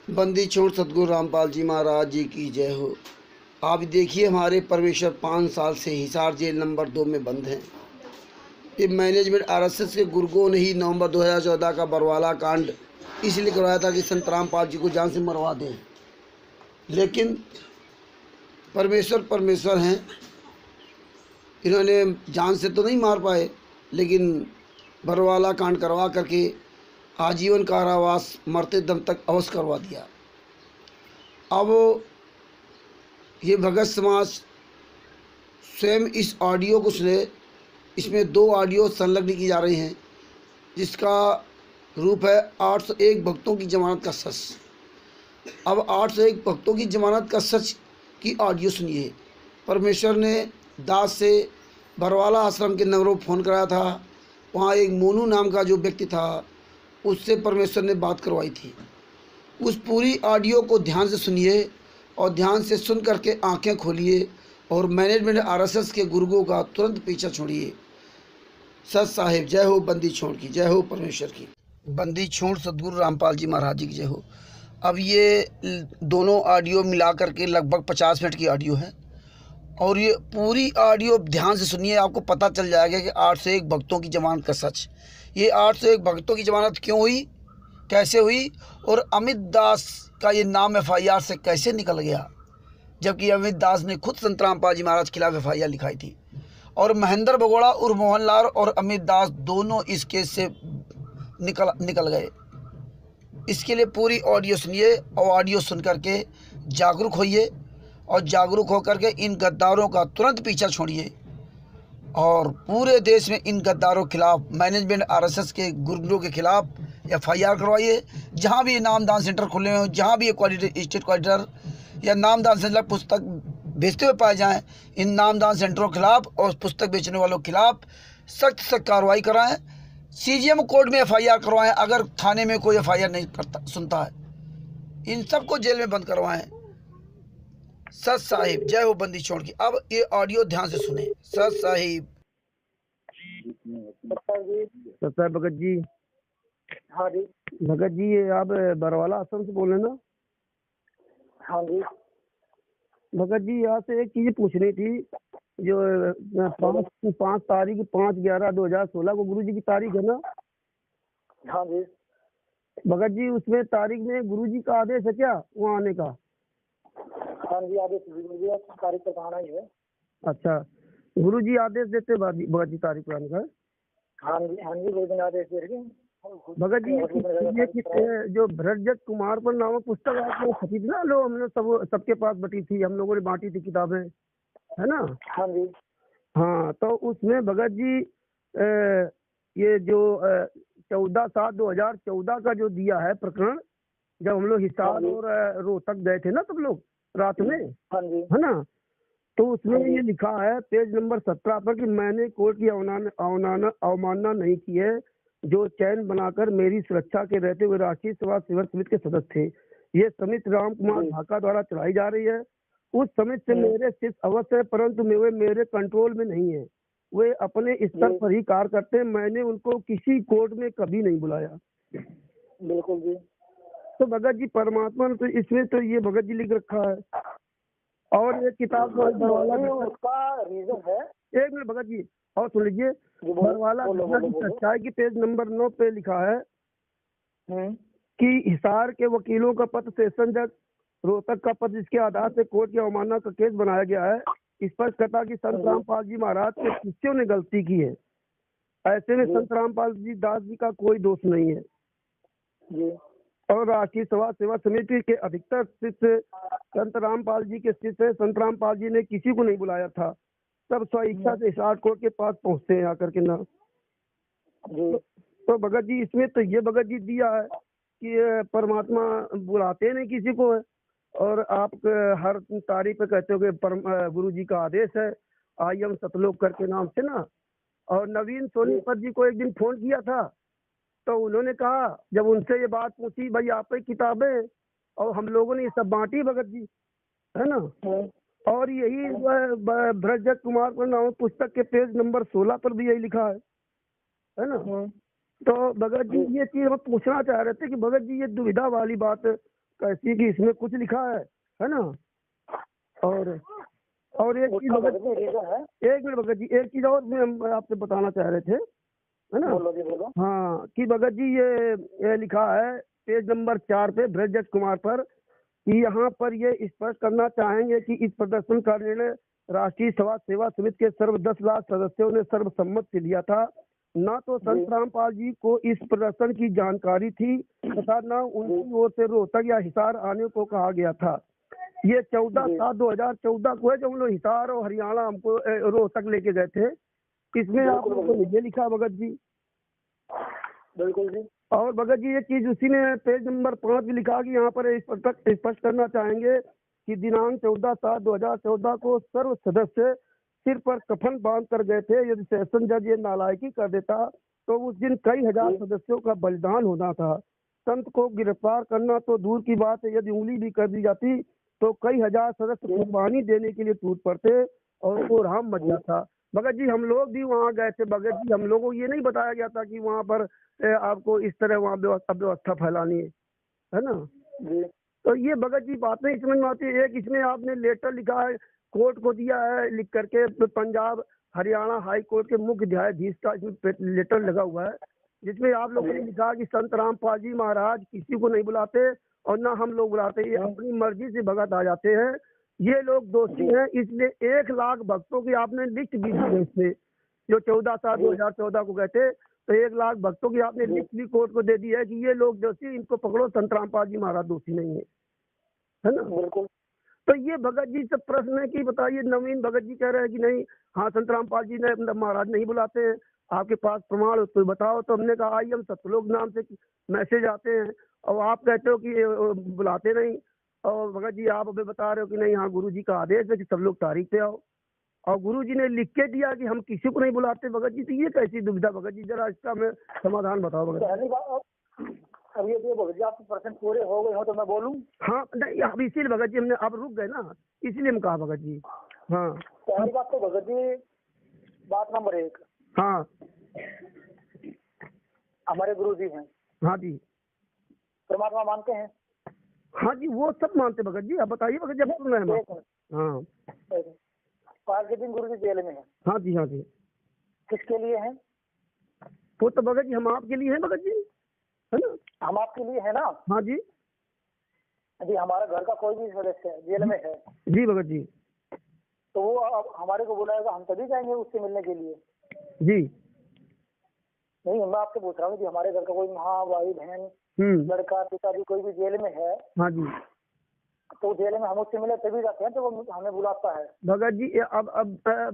बंदी छोड़ सतगुरु रामपाल जी महाराज जी की जय हो। आप देखिए हमारे परमेश्वर 5 साल से हिसार जेल नंबर 2 में बंद हैं। ये मैनेजमेंट आरएसएस के गुर्गों ने ही नवंबर 2014 का बरवाला कांड इसलिए करवाया था कि संत रामपाल जी को जान से मरवा दें, लेकिन परमेश्वर परमेश्वर हैं। इन्होंने जान से तो नहीं मार पाए, लेकिन बरवाला कांड करवा करके आजीवन कारावास मरते दम तक अवश्य करवा दिया। अब ये भगत समाज स्वयं इस ऑडियो को सुने। इसमें 2 ऑडियो संलग्न की जा रही हैं, जिसका रूप है 801 भक्तों की जमानत का सच। अब 801 भक्तों की जमानत का सच की ऑडियो सुनिए। परमेश्वर ने दास से बरवाला आश्रम के नंबरों पर फ़ोन कराया था। वहाँ एक मोनू नाम का जो व्यक्ति था, उससे परमेश्वर ने बात करवाई थी। उस पूरी ऑडियो को ध्यान से सुनिए और ध्यान से सुन करके आंखें खोलिए और मैनेजमेंट आरएसएस के गुर्गों का तुरंत पीछा छोड़िए। सत साहिब जय हो, बंदी छोड़ की जय हो, परमेश्वर की बंदी छोड़ सतगुरु रामपाल जी महाराज जी की जय हो। अब ये दोनों ऑडियो मिला करके लगभग 50 मिनट की ऑडियो है और ये पूरी ऑडियो ध्यान से सुनिए, आपको पता चल जाएगा कि 801 भक्तों की जमानत का सच। ये 801 भक्तों की जमानत क्यों हुई, कैसे हुई, और अमित दास का ये नाम एफआईआर से कैसे निकल गया, जबकि अमित दास ने खुद संत रामपाल जी महाराज के खिलाफ एफआईआर लिखाई थी। और महेंद्र बगोड़ा उर्फ मोहनलाल और अमित दास दोनों इस केस से निकल गए। इसके लिए पूरी ऑडियो सुनिए और ऑडियो सुन करके जागरूक होइए और जागरूक होकर के इन गद्दारों का तुरंत पीछा छोड़िए और पूरे देश में इन गद्दारों के खिलाफ, मैनेजमेंट आरएसएस के गुर्गों के खिलाफ एफआईआर करवाइए। जहाँ भी ये नामदान सेंटर खुले हों, जहाँ भी ये स्टेट क्वालिटर या नामदान सेंटर पुस्तक बेचते हुए पाए जाएं, इन नामदान सेंटरों के खिलाफ और पुस्तक बेचने वालों के खिलाफ सख्त सख्त कार्रवाई कराएं। सीजीएम कोर्ट में एफआईआर करवाएं अगर थाने में कोई एफआईआर नहीं करता सुनता है। इन सबको जेल में बंद करवाएं। सत साहिब जय हो, बंदी छोड़ की। अब ये ऑडियो ध्यान से सुने। सत साहिब। सर भगत जी। हाँ जी। भगत जी, ये आप बरवाला आश्रम से बोल रहे हैं ना? हाँ जी। भगत जी, यहाँ से एक चीज पूछनी थी। जो 5 तारीख 5/11/2016 को गुरु जी की तारीख है ना? हाँ जी। भगत जी, उसमें तारीख में गुरु जी का आदेश है क्या वहाँ आने का? हाँ जी, आदेश तारीख पर आना ही है। अच्छा, गुरु जी आदेश देते भगत जी तारीख पर आने का? हाँ जी, हाँ जी, गुरु जी आदेश दे रहे। भगत जी, ये जो भरतजत कुमार पर नामक पुस्तक आपने छपी थी ना, लो हमने सबके पास बटी थी, हम लोगों ने बांटी थी किताबें, है ना? हाँ जी। हाँ, तो उसमें भगत जी ये जो 14/7/2014 का जो दिया है प्रकरण, जब हम लोग हिसार और रोहतक गए थे ना सब लोग रात में, हाँ जी, है ना? तो उसमें ये लिखा है पेज नंबर 17 पर कि मैंने कोर्ट की अवमानना नहीं की है, जो चैन बनाकर मेरी सुरक्षा के रहते हुए राष्ट्रीय सेवा सेवक समिति के सदस्य थे। ये समिति राम कुमार ढाका द्वारा चलाई जा रही है। उस समिति से मेरे शिष्य अवश्य है, परंतु वे मेरे कंट्रोल में नहीं है। वे अपने स्तर पर ही कार्य करते हैं। मैंने उनको किसी कोर्ट में कभी नहीं बुलाया। बिल्कुल जी। तो भगत जी, परमात्मा ने तो इसमें तो ये भगत जी लिख रखा है। और ये किताब उसका रीजन है, एक मिनट भगत जी और सुन लीजिए। बरवाला की सच्चाई की पेज नंबर 9 पे लिखा है कि हिसार के वकीलों का पत्र सेशन जज, रोहतक का पत्र, जिसके आधार से कोर्ट की अवमानना का केस बनाया गया है, स्पष्ट करता कि संत रामपाल जी महाराज के शिष्यों ने गलती की है। ऐसे में संत रामपाल जी दास जी का कोई दोष नहीं है जी। और राष्ट्रीय सेवा समिति के अधिकतर शिष्य संत रामपाल जी के शिष्य। संत रामपाल जी ने किसी को नहीं बुलाया था, सब स्वेच्छा से हिसार कोर्ट के पास पहुंचते हैं आकर के ना। तो भगत जी, इसमें तो ये भगत जी दिया है कि परमात्मा बुलाते नहीं किसी को है, और आप हर तारीख पे कहते हो कि गुरु जी का आदेश है, आई एम सतलोक करके नाम से ना। और नवीन सोनीपत जी को एक दिन फोन किया था, तो उन्होंने कहा, जब उनसे ये बात पूछी, भाई आप ही किताबें और हम लोगों ने ये सब बांटी भगत जी, है ना? और यही भरतजत कुमार पर नाम पुस्तक के पेज नंबर 16 पर भी यही लिखा है ना? तो भगत जी, ये चीज हम पूछना चाह रहे थे कि भगत जी, ये दुविधा वाली बात कैसी कि इसमें कुछ लिखा है ना। और एक चीज भगत जी, एक मिनट भगत जी, एक चीज और हम आपसे बताना चाह रहे थे, है ना। बोलो जी बोलो। हाँ कि भगत जी ये लिखा है पेज नंबर 4 पे ब्रजदत्त कुमार पर कि यहाँ पर ये स्पष्ट करना चाहेंगे कि इस प्रदर्शन का निर्णय राष्ट्रीय समाज सेवा समिति के सर्व 10 लाख सदस्यों ने सर्वसम्मत से लिया था। न तो संत रामपाल जी को इस प्रदर्शन की जानकारी थी तथा न उनकी ओर से रोहतक या हिसार आने को कहा गया था। ये 14/7/2014 को है जब हम लोग हिसार और हरियाणा हमको रोहतक लेके गए थे। इसमें आप लोगों को ये लिखा भगत जी। बिल्कुल जी। और भगत जी एक चीज उसी ने पेज नंबर 5 भी लिखा कि यहाँ पर स्पष्ट करना चाहेंगे कि दिनांक 14/7/2014 को सर्व सदस्य सिर पर कफन बांध कर गए थे। यदि सेशन जज ये नालायकी कर देता तो उस दिन कई हजार सदस्यों का बलिदान होना था। संत को गिरफ्तार करना तो दूर की बात है, यदि उंगली भी कर दी जाती तो कई हजार सदस्य कुर्बानी देने के लिए टूट पड़ते और वो राम मच जाता। भगत जी हम लोग भी वहाँ गए थे भगत जी, हम लोगों को ये नहीं बताया गया था कि वहाँ पर आपको इस तरह वहाँ व्यवस्था फैलानी है ना। तो ये भगत जी बात नहीं समझ में आती। एक इसमें आपने लेटर लिखा है, कोर्ट को दिया है लिख करके, पंजाब हरियाणा हाई कोर्ट के मुख्य न्यायाधीश का इसमें लेटर लगा हुआ है जिसमें आप लोगों ने लिखा कि संत रामपाल जी महाराज किसी को नहीं बुलाते और ना हम लोग बुलाते, ये अपनी मर्जी से भगत आ जाते हैं, ये लोग दोषी हैं। इसलिए 1 लाख भक्तों की आपने लिस्ट भी दी है इसमें, जो 14/7/2014 को गए थे तो 1 लाख भक्तों की आपने लिस्ट भी कोर्ट को दे दी है कि ये लोग दोषी, इनको पकड़ो, संत रामपाल जी महाराज दोषी नहीं है ना। बिल्कुल। तो ये भगत जी से प्रश्न है कि बताइए, नवीन भगत जी कह रहे हैं कि नहीं, हाँ संत रामपाल जी ने महाराज नहीं बुलाते हैं, आपके पास प्रमाण तो बताओ। तो हमने कहा आई हम सतलोक नाम से मैसेज आते हैं और आप कहते हो कि बुलाते नहीं। और भगत जी आप अभी बता रहे हो कि नहीं, हाँ गुरु जी का आदेश है कि सब लोग तारीख पे आओ और गुरु जी ने लिख के दिया कि हम किसी को नहीं बुलाते। भगत जी तो ये कैसी दुविधा भगत जी, जरा इसका हमें समाधान बताओ भगत जी। अब ये भगत जी आपके प्रश्न पूरे हो गए हो तो मैं बोलूं? हाँ नहीं, अब इसीलिए भगत जी हमने अब रुक गए ना, इसलिए हम कहा भगत जी। हाँ पहली बात तो भगत जी, बात नंबर 1, हाँ हमारे गुरु जी हैं, हाँ जी, परमात्मा मानते हैं? हाँ जी वो सब मानते भगत जी। आप बताइए भगत जी, अब सुन रहे हैं। हाँ आज के दिन गुरु जी जेल में है। हाँ जी, हाँ जी। किसके लिए है? वो तो भगत जी हम आपके लिए हैं भगत जी, है ना। हम आपके लिए है ना। हाँ जी। यदि हमारा घर का कोई भी सदस्य जेल में है जी भगत जी, तो वो अब हमारे को बुलाएगा, हम तभी जाएंगे उससे मिलने के लिए। जी नहीं, मैं आपसे पूछ रहा हूँ कि हमारे घर का कोई माँ भाई बहन लड़का पिताजी कोई भी जेल में है, हाँ जी, तो जेल में हम उससे मिले तभी जाते हैं, तो वो हमें बुलाता है। भगत जी अब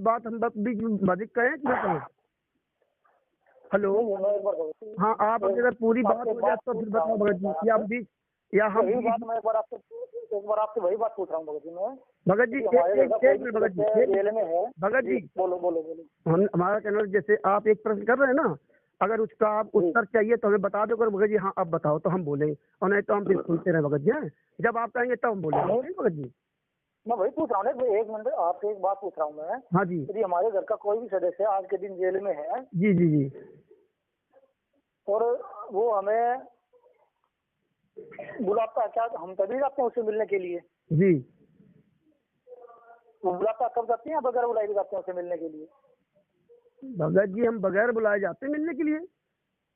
बात हम बीच में कहें कि ना। हेलो, हाँ आप अगर पूरी बात हो जाए तो फिर बताओ भगत जी, या बीच या हम वही बात मैं एक बार आपसे वही बात पूछ रहा हूँ भगत जी। मैं भगत जी एक मिनट भगत जी, जेल में है भगत जी बोलो बोलो बोलो। हम हमारा कहना जैसे आप एक प्रश्न कर रहे हैं ना, अगर उसका आप उत्तर चाहिए तो हमें बता दो भगत जी, हाँ अब बताओ तो हम बोलेंगे, और नहीं तो हम फिर सुनते रहे भगत जी। जब आप कहेंगे तब हम बोलेंगे भगत जी। मैं वही पूछ रहा हूँ, एक मिनट आपसे एक बात पूछ रहा हूँ मैं। हाँ जी। यदि हमारे घर का कोई भी सदस्य आज के दिन जेल में है, जी जी जी, और वो हमें बुलाता है, क्या हम तभी जाते हैं उससे मिलने के लिए? जी। वो बुलाता कब जाते हैं, बगैर बुलाए भी जाते हैं उससे मिलने के लिए? भगत जी हम बगैर बुलाए जाते हैं मिलने के लिए।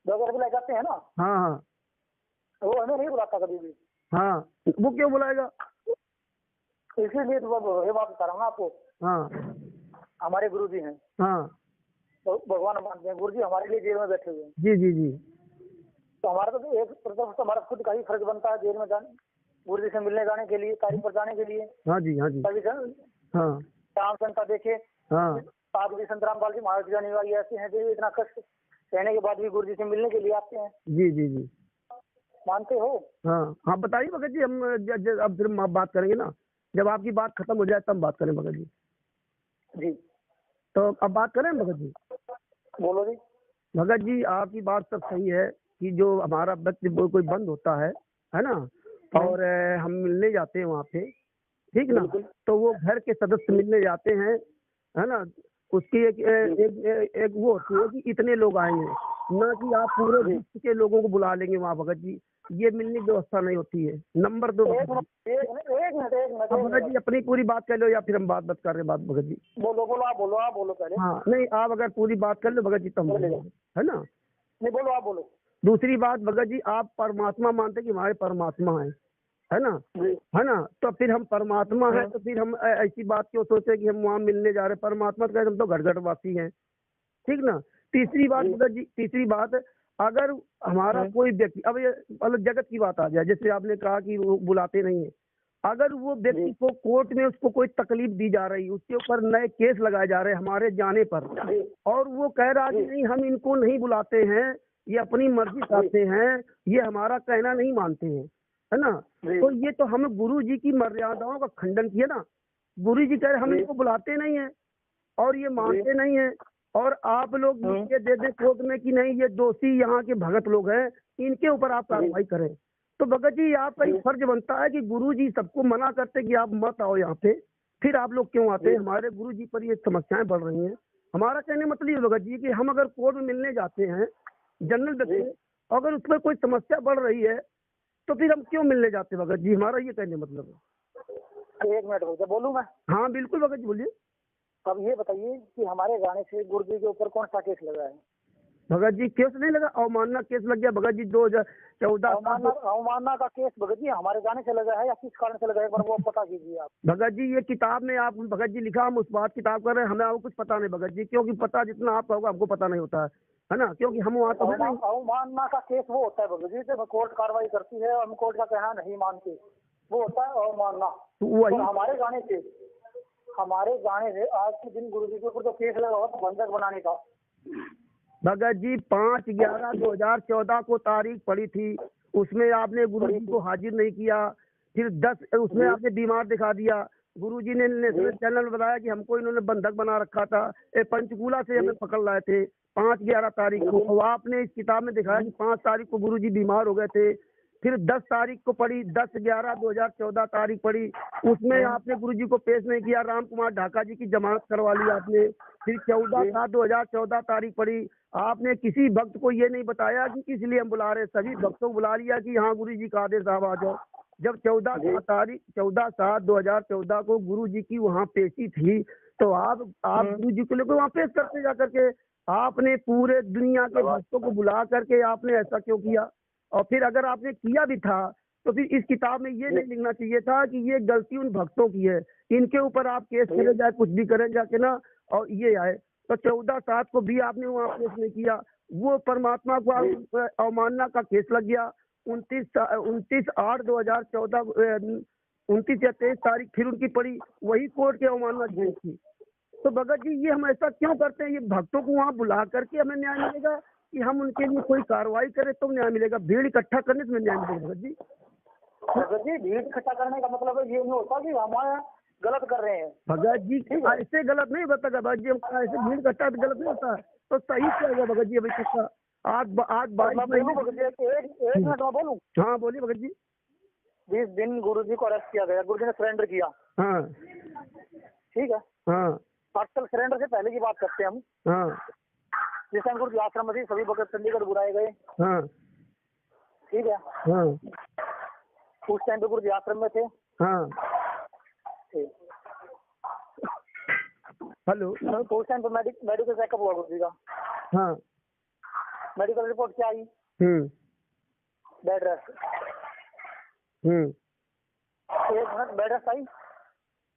बगैर बुलाए जाते हैं ना। हाँ हाँ, वो हमें नहीं बुलाता कभी भी। हाँ वो क्यों बुलाएगा? इसीलिए तो ये बात बता रहा हूँ आपको। हाँ हमारे गुरु जी हैं, हाँ, तो भगवान मानते हैं, गुरु जी हमारे लिए जेल में बैठे हुए हैं। जी जी जी। तो हमारा तो एक तो हमारा खुद का ही फर्ज बनता है जेल में जाने, गुरु जी से मिलने जाने के लिए, तारीफ पर जाने के लिए। हाँ जी, हाँ जी, तभी हाँ शाम जनता देखे। हाँ, आज भी संत रामपाल जी महाराज जाने वाली ऐसे हैं जो इतना कष्ट सहने के बाद भी गुरु जी से मिलने के लिए आते हैं। जी जी जी। मानते हो? हाँ हाँ बताइए भगत जी, हम अब फिर हम बात करेंगे ना, जब आपकी बात खत्म हो जाए तब बात करें भगत जी। जी तो अब बात करें भगत जी। बोलो जी। भगत जी आपकी बात सब सही है कि जो हमारा व्यक्ति कोई बंद होता है ना, और हम मिलने जाते हैं वहाँ पे, ठीक ना, तो वो घर के सदस्य मिलने जाते हैं, है ना। उसकी एक वो होती है कि इतने लोग आएंगे, ना कि आप पूरे विश्व के लोगों को बुला लेंगे वहाँ भगत जी। ये मिलने की व्यवस्था नहीं होती है। नंबर 2 एक मिनट भगत जी अपनी पूरी बात कर लो या फिर हम बात कर रहे हैं बात भगत जी। बोलो आप बोलो पहले। हाँ नहीं, आप अगर पूरी बात कर लो भगत जी तो हम है ना। नहीं बोलो, आप बोलो। दूसरी बात भगत जी, आप परमात्मा मानते कि हमारे परमात्मा है ना, है ना, तो फिर हम परमात्मा है तो फिर हम ऐसी बात क्यों सोचे कि हम वहाँ मिलने जा रहे हैं। परमात्मा तो हम तो घर वासी हैं, ठीक ना। तीसरी बात भगत जी, तीसरी बात, अगर हमारा कोई व्यक्ति, अब ये मतलब जगत की बात आ जाए, जैसे आपने कहा कि वो बुलाते नहीं है, अगर वो व्यक्ति को कोर्ट में उसको कोई तकलीफ दी जा रही, उसके ऊपर नए केस लगाए जा रहे हैं हमारे जाने पर, और वो कह रहा कि नहीं हम इनको नहीं बुलाते हैं, ये अपनी मर्जी चाहते हैं, ये हमारा कहना नहीं मानते हैं, है ना, तो ये तो हम गुरु जी की मर्यादाओं का खंडन किया ना। गुरु जी कह रहे हम इनको बुलाते नहीं है और ये मानते नहीं है, और आप लोग ये दे दे कोर्ट में कि नहीं ये दोषी यहाँ के भगत लोग हैं, इनके ऊपर आप कार्रवाई करें। तो भगत जी आपका ये फर्ज बनता है कि गुरु जी सबको मना करते कि आप मत आओ यहाँ पे, फिर आप लोग क्यों आते हैं। हमारे गुरु जी पर ये समस्याएं बढ़ रही हैं। हमारा कहने मतलब ये भगत जी कि हम अगर कोर्ट में मिलने जाते हैं जनरल व्यक्ति, अगर उसमें कोई समस्या बढ़ रही है तो फिर हम क्यों मिलने जाते हैं भगत जी, हमारा ये कहने मतलब है। एक मिनट बोलूँ मैं? हाँ बिल्कुल भगत जी बोलिए। अब ये बताइए कि हमारे गाने से गुरु जी के ऊपर कौन सा केस लगा है? भगत जी केस नहीं लगा, अवमानना केस लग गया भगत जी 2014। अवमानना का केस भगत जी हमारे गाने से लगा है या किस कारण से लगा है, पर वो पता कीजिए आप। भगत जी ये किताब में आप भगत जी लिखा, हम उस बात किताब कर रहे हैं, हमें आपको कुछ पता नहीं भगत जी, क्योंकि पता जितना आपका होगा हमको पता नहीं होता है ना, क्योंकि हम वहाँ तो नहीं। अवमानना का केस वो होता है भगत जी जब कोर्ट कार्रवाई करती है, हम कोर्ट का कहना नहीं मानते, वो होता है अवमानना। वही हमारे गाने से आज के दिन गुरु जी के ऊपर तो केस लगा हुआ बंधक बनाने का। भगत जी 5/11/2014 को तारीख पड़ी थी, उसमें आपने गुरु जी को हाजिर नहीं किया, फिर 10 उसमें आपने बीमार दिखा दिया। गुरु जी ने नेशनल चैनल बताया कि हमको इन्होंने बंधक बना रखा था, पंचकूला से हमें पकड़ लाए थे 5/11 तारीख को। और आपने इस किताब में दिखाया कि 5 तारीख को गुरु जी बीमार हो गए थे, फिर 10 तारीख को पड़ी, 10/11/2014 तारीख पड़ी, उसमें आपने गुरु जी को पेश नहीं किया, राम कुमार ढाका जी की जमानत करवा ली आपने। फिर 14/7/2014 तारीख पड़ी, आपने किसी भक्त को ये नहीं बताया कि इसलिए हम बुला रहे, सभी भक्तों को बुला लिया कि हाँ गुरु जी का आदेश साहब आ जाओ। जब 14/7/2014 को गुरु जी की वहाँ पेशी थी, तो आप गुरु जी को लेकर वहाँ पेश करते जा करके आपने पूरे दुनिया के भक्तों को बुला करके आपने ऐसा क्यों किया। और फिर अगर आपने किया भी था तो फिर इस किताब में ये नहीं लिखना चाहिए था कि ये गलती उन भक्तों की है, इनके ऊपर आप केस करे जाए, कुछ भी करें जाके ना, और ये आए। तो 14/7 को भी आपने वहाँ पेश नहीं किया, वो परमात्मा को अवमानना का केस लग गया। 29/8/2014 29 या 23 तारीख फिर उनकी पड़ी, वही कोर्ट के अवमानना केस थी। तो भगत जी ये हम ऐसा क्यों करते हैं, ये भक्तों को वहाँ बुला करके हमें न्याय मिलेगा कि हम उनके लिए कोई कार्रवाई करें तो न्याय मिलेगा, भीड़ इकट्ठा करने से न्याय मिलेगा। भगत जी भीड़ इकट्ठा करने का मतलब ये नहीं होता कि हमारा गलत कर रहे हैं। भगत जी ऐसे गलत नहीं होता भगत जी, ऐसे भीड़ इकट्ठा गलत नहीं होता, तो सही क्या है भगत जी। अभी तक का आज 22 महीने। एक मिनट में बोलूं? हाँ बोलिए भगत जी। 20 दिन गुरु जी को अरेस्ट किया गया, गुरु जी ने सरेंडर किया। हाँ ठीक है। हाँ आजकल सरेंडर से पहले की बात करते हैं हम। हाँ जिस टाइम गुरु जी आश्रम में थे, सभी भगत चंडीगढ़ बुलाए गए। हाँ ठीक है। हाँ उस टाइम पे गुरु जी आश्रम में थे। हाँ हेलो। तो उस टाइम पे मेडिकल चेकअप हुआ गुरु जी का। हाँ मेडिकल रिपोर्ट क्या आई? Bed rest. एक मिनट, बेड रेस्ट आई।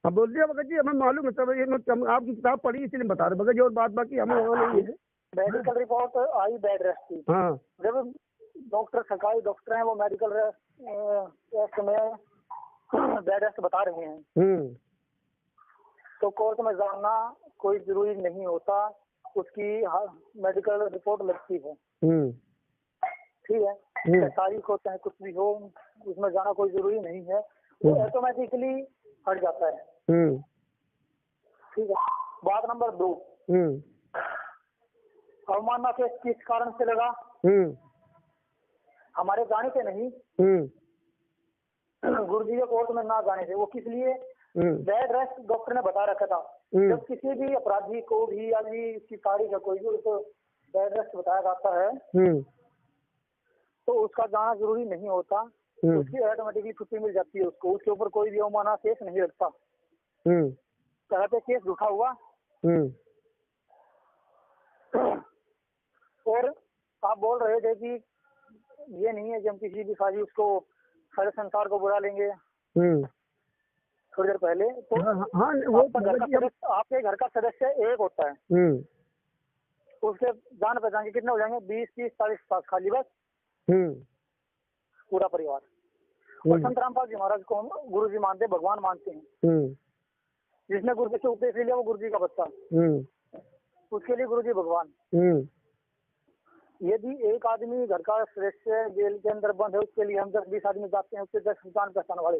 हाँ बोल दिया भगत जी, हमें मालूम है सब, ये आपकी किताब पढ़ी इसलिए बता रहे भगत जी, और बात बाकी हमें वहाँ नहीं है। मेडिकल रिपोर्ट आई बेड रेस्ट की। हाँ जब डॉक्टर सरकारी डॉक्टर हैं वो मेडिकल रेस्ट में बेड रेस्ट बता रहे हैं, तो कोर्ट में जानना कोई जरूरी नहीं होता, उसकी मेडिकल रिपोर्ट लगती है। ठीक है। तारीख हो चाहे कुछ भी हो, उसमें जाना कोई जरूरी नहीं है, वो ऑटोमेटिकली हट जाता है। ठीक है। बात नंबर 2, अवमानना केस किस कारण से लगा? हमारे जाने से नहीं, गुरु जी के कोर्ट में ना जाने से। वो किस लिए? बेड रेस्ट डॉक्टर ने बता रखा था। जब किसी भी अपराधी को भी या इसकी तारीख है कोई भी, उसको बेड रेस्ट बताया जाता है, तो उसका जाना जरूरी नहीं होता, उसकी ऑटोमेटिकली छुट्टी मिल जाती है उसको, उसके ऊपर कोई भी अवमानना केस नहीं लगता। कहते केस उठा हुआ। और आप बोल रहे थे कि ये नहीं है कि हम किसी भी साजी उसको सारे संसार को बुला लेंगे थोड़ी देर पहले, तो आपके घर का सदस्य एक होता है, उसके जान पहचान के कितने हो जाएंगे, 20, 30, 40 खाली बस पूरा परिवार। और संत रामपाल जी महाराज को हम गुरु जी मानते, भगवान मानते हैं। जिसने गुरु जी से उपदेश लिया वो गुरु जी का बच्चा, उसके लिए गुरु जी भगवान। यदि एक आदमी घर का सदस्य जेल के अंदर बंद है, उसके लिए हम 10-20 आदमी जाते हैं, उसके 10 जान पहचान वाले,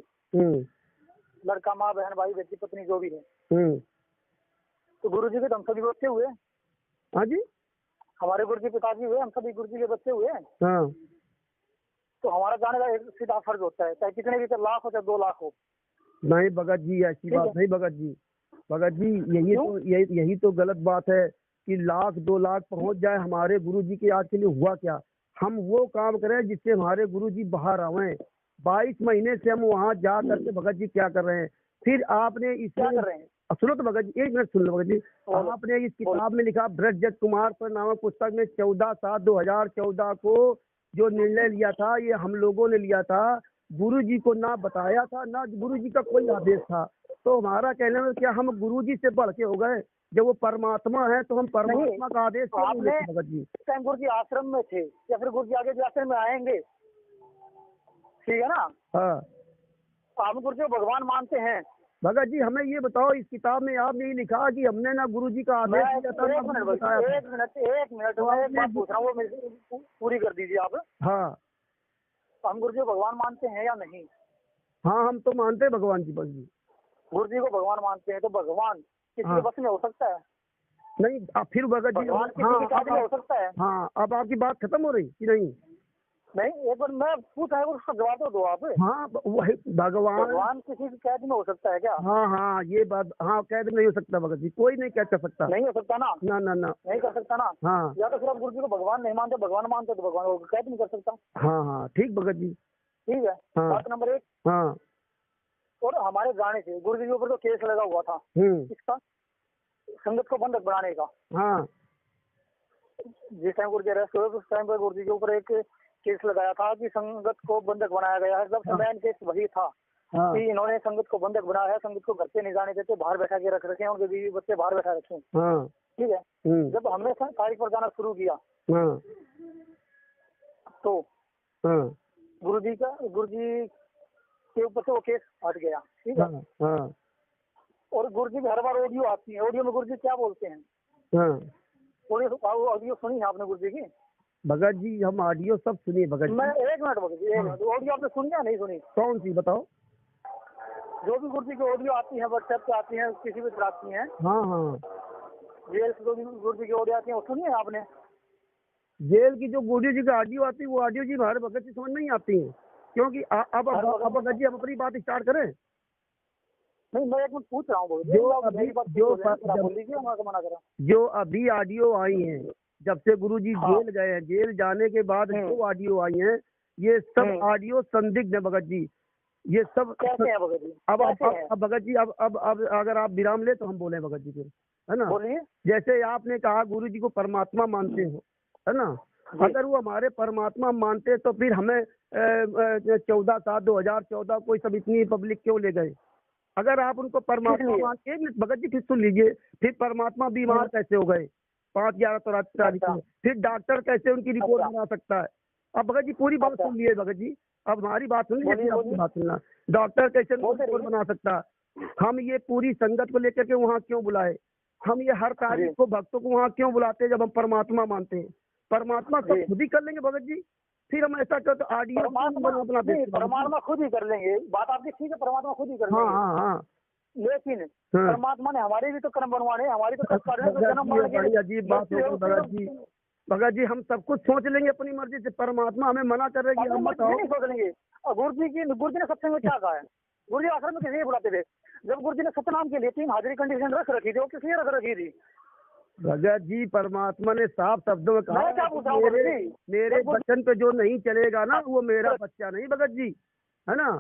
लड़का, माँ, बहन, भाई, बेटी, पत्नी, जो भी है, तो गुरु जी के तो हम सभी बच्चे हुए। हाँ जी, हमारे गुरु जी पिताजी हुए, हम सभी गुरु जी के बच्चे हुए। तो हमारा जाने का एक सीधा फर्ज होता है, चाहे कितने भी, चाहे लाख हो चाहे 2 लाख हो। नहीं भगत जी, ऐसी बात नहीं भगत जी। भगत जी यही तो गलत बात है कि 1,00,000 2 लाख पहुंच जाए हमारे गुरु जी के आज के लिए हुआ क्या। हम वो काम करें जिससे हमारे गुरु जी बाहर आवे। 22 महीने से हम वहाँ जा करके भगत जी क्या कर रहे हैं। फिर आपने इसमें सुनो तो भगत जी, 1 मिनट सुन लो भगत जी। आपने इस किताब में लिखा ब्रजदत्त कुमार पर नामक पुस्तक में 14/7/2014 को जो निर्णय लिया था, ये हम लोगों ने लिया था, गुरु जी को ना बताया था, ना गुरु जी का कोई आदेश था। तो हमारा कहने में क्या हम गुरु जी से बढ़ के हो गए? जब वो परमात्मा है तो हम परमात्मा का आदेश क्यों नहीं लेते भगत जी? टाइम गुरु जी आश्रम में थे या फिर गुरु जी आगे भी आश्रम में आएंगे, ठीक है ना। हाँ, हम गुरु जी को भगवान मानते हैं। भगत जी हमें ये बताओ, इस किताब में आपने ये लिखा कि हमने ना गुरु जी का आदेश दिया था। एक मिनट मैं एक बात पूछ रहा हूँ, वो पूरी कर दीजिए आप। हाँ, हम गुरु जी को भगवान मानते हैं या नहीं? हाँ, हम तो मानते हैं भगवान जी। बस जी गुरु जी को भगवान मानते हैं, तो भगवान किसी के बस में हो सकता है? नहीं। फिर भगत जी भगवान किसी के साथ में हो सकता है? हाँ, अब आपकी बात खत्म हो रही कि नहीं? नहीं, एक बार मैं पूछा है, उसका जवाब तो दो आप। हाँ, वही भगवान किसी की कैद में हो सकता है क्या? हाँ हाँ, ये बात, हाँ, कैद नहीं हो सकता भगत जी, कोई नहीं कैद कर सकता। नहीं हो सकता ना? ना ना ना, नहीं कर सकता ना। हाँ, या तो फिर आप गुरु जी को भगवान नहीं मानते, भगवान मानते तो भगवान को कैद नहीं कर सकता। हाँ हाँ, ठीक भगत जी, ठीक है। बात नंबर 1। हाँ, और हमारे जाने से गुरु जी के ऊपर तो केस लगा हुआ था इसका, संगत को बंधक बनाने का। हाँ, जिस टाइम गुरु जी अरेस्ट हुए उस टाइम पर गुरु जी के ऊपर एक केस लगाया था कि संगत को बंधक बनाया गया है। जब मेन केस वही था कि इन्होंने संगत को बंधक बनाया है, संगत को घर पे नहीं जाने देते, बाहर बैठा के रख रखे हैं, उनके बीवी बच्चे बाहर बैठा रखे हैं। ठीक है। जब हमने तारीख पर जाना शुरू किया तो गुरु जी के ऊपर से वो केस हट गया। ठीक है। और गुरु जी की हर बार ऑडियो आती है, ऑडियो में गुरु जी क्या बोलते हैं? ऑडियो सुनी है आपने गुरु जी की? भगत जी हम ऑडियो सब सुनिए भगत जी। मैं 1 minute Bhagat ji, 1 minute. Audio आपने सुनी या नहीं सुनी? कौन सी बताओ? जो भी गुरु जी की ऑडियो आती है, व्हाट्सएप पे आती है, किसी भी तरह आती है। हाँ हाँ, जेल से जो भी गुरु जी की ऑडियो आती है वो सुनी है आपने? जेल की जो गुरु जी की ऑडियो आती है वो ऑडियो जी हमारे भगत जी समझ नहीं आती है, क्योंकि अब भगत जी हम अपनी बात स्टार्ट करें। नहीं, मैं 1 मिनट पूछ रहा हूँ। जो अभी ऑडियो आई है, जब से गुरु जी जेल गए हैं, जेल जाने के बाद जो ऑडियो आई हैं, ये सब ऑडियो संदिग्ध है भगत जी। ये सब कैसे है भगत जी? अब भगत जी अब अगर आप विराम ले तो हम बोले भगत जी फिर, है ना? बोलिए। जैसे आपने कहा गुरु जी को परमात्मा मानते हो, है ना? अगर वो हमारे परमात्मा मानते तो फिर हमें 14/7/2014 कोई सब इतनी पब्लिक क्यों ले गए? अगर आप उनको परमात्मा मानते, 1 मिनट भगत जी फिर सुन लीजिए, फिर परमात्मा बीमार कैसे हो गए 5/11 तारीख को? फिर डॉक्टर कैसे उनकी रिपोर्ट बना सकता है? अब भगत जी पूरी बात सुन लिए भगत जी, अब हमारी बात सुन लीजिए, आपकी बात सुनना। डॉक्टर कैसे रिपोर्ट बना सकता है? हम ये पूरी संगत को लेकर के वहाँ क्यों बुलाए? हम ये हर तारीख को भक्तों को वहाँ क्यों बुलाते हैं जब हम परमात्मा मानते हैं? परमात्मा सब खुद ही कर लेंगे भगत जी। फिर हम ऐसा करते ऑडियो परमात्मा खुद ही कर लेंगे। बात आपकी ठीक है, परमात्मा खुद ही कर लेंगे। हाँ, लेकिन परमात्मा ने हमारे भी तो कर्म बनवाने, हमारी तो बड़ी अजीब बात है भगत जी। भगत जी हम सब कुछ सोच लेंगे अपनी मर्जी से, परमात्मा हमें मना कर रहे हैं, हम बताओ। सोच लेंगे। और गुरु जी ने सत्संग में क्या कहा है? गुरु जी आश्रम में किसी बुलाते थे? जब गुरु जी ने सतनाम के लिए 3 हाजिरी कंडीशन रख रखी थी, वो किस लिए रख रखी थी? भगत जी परमात्मा ने साफ शब्दों में कहा मैं क्या पूछ रहा हूँ मेरे वचन पे जो नहीं चलेगा ना वो मेरा बच्चा नहीं भगत जी, है ना।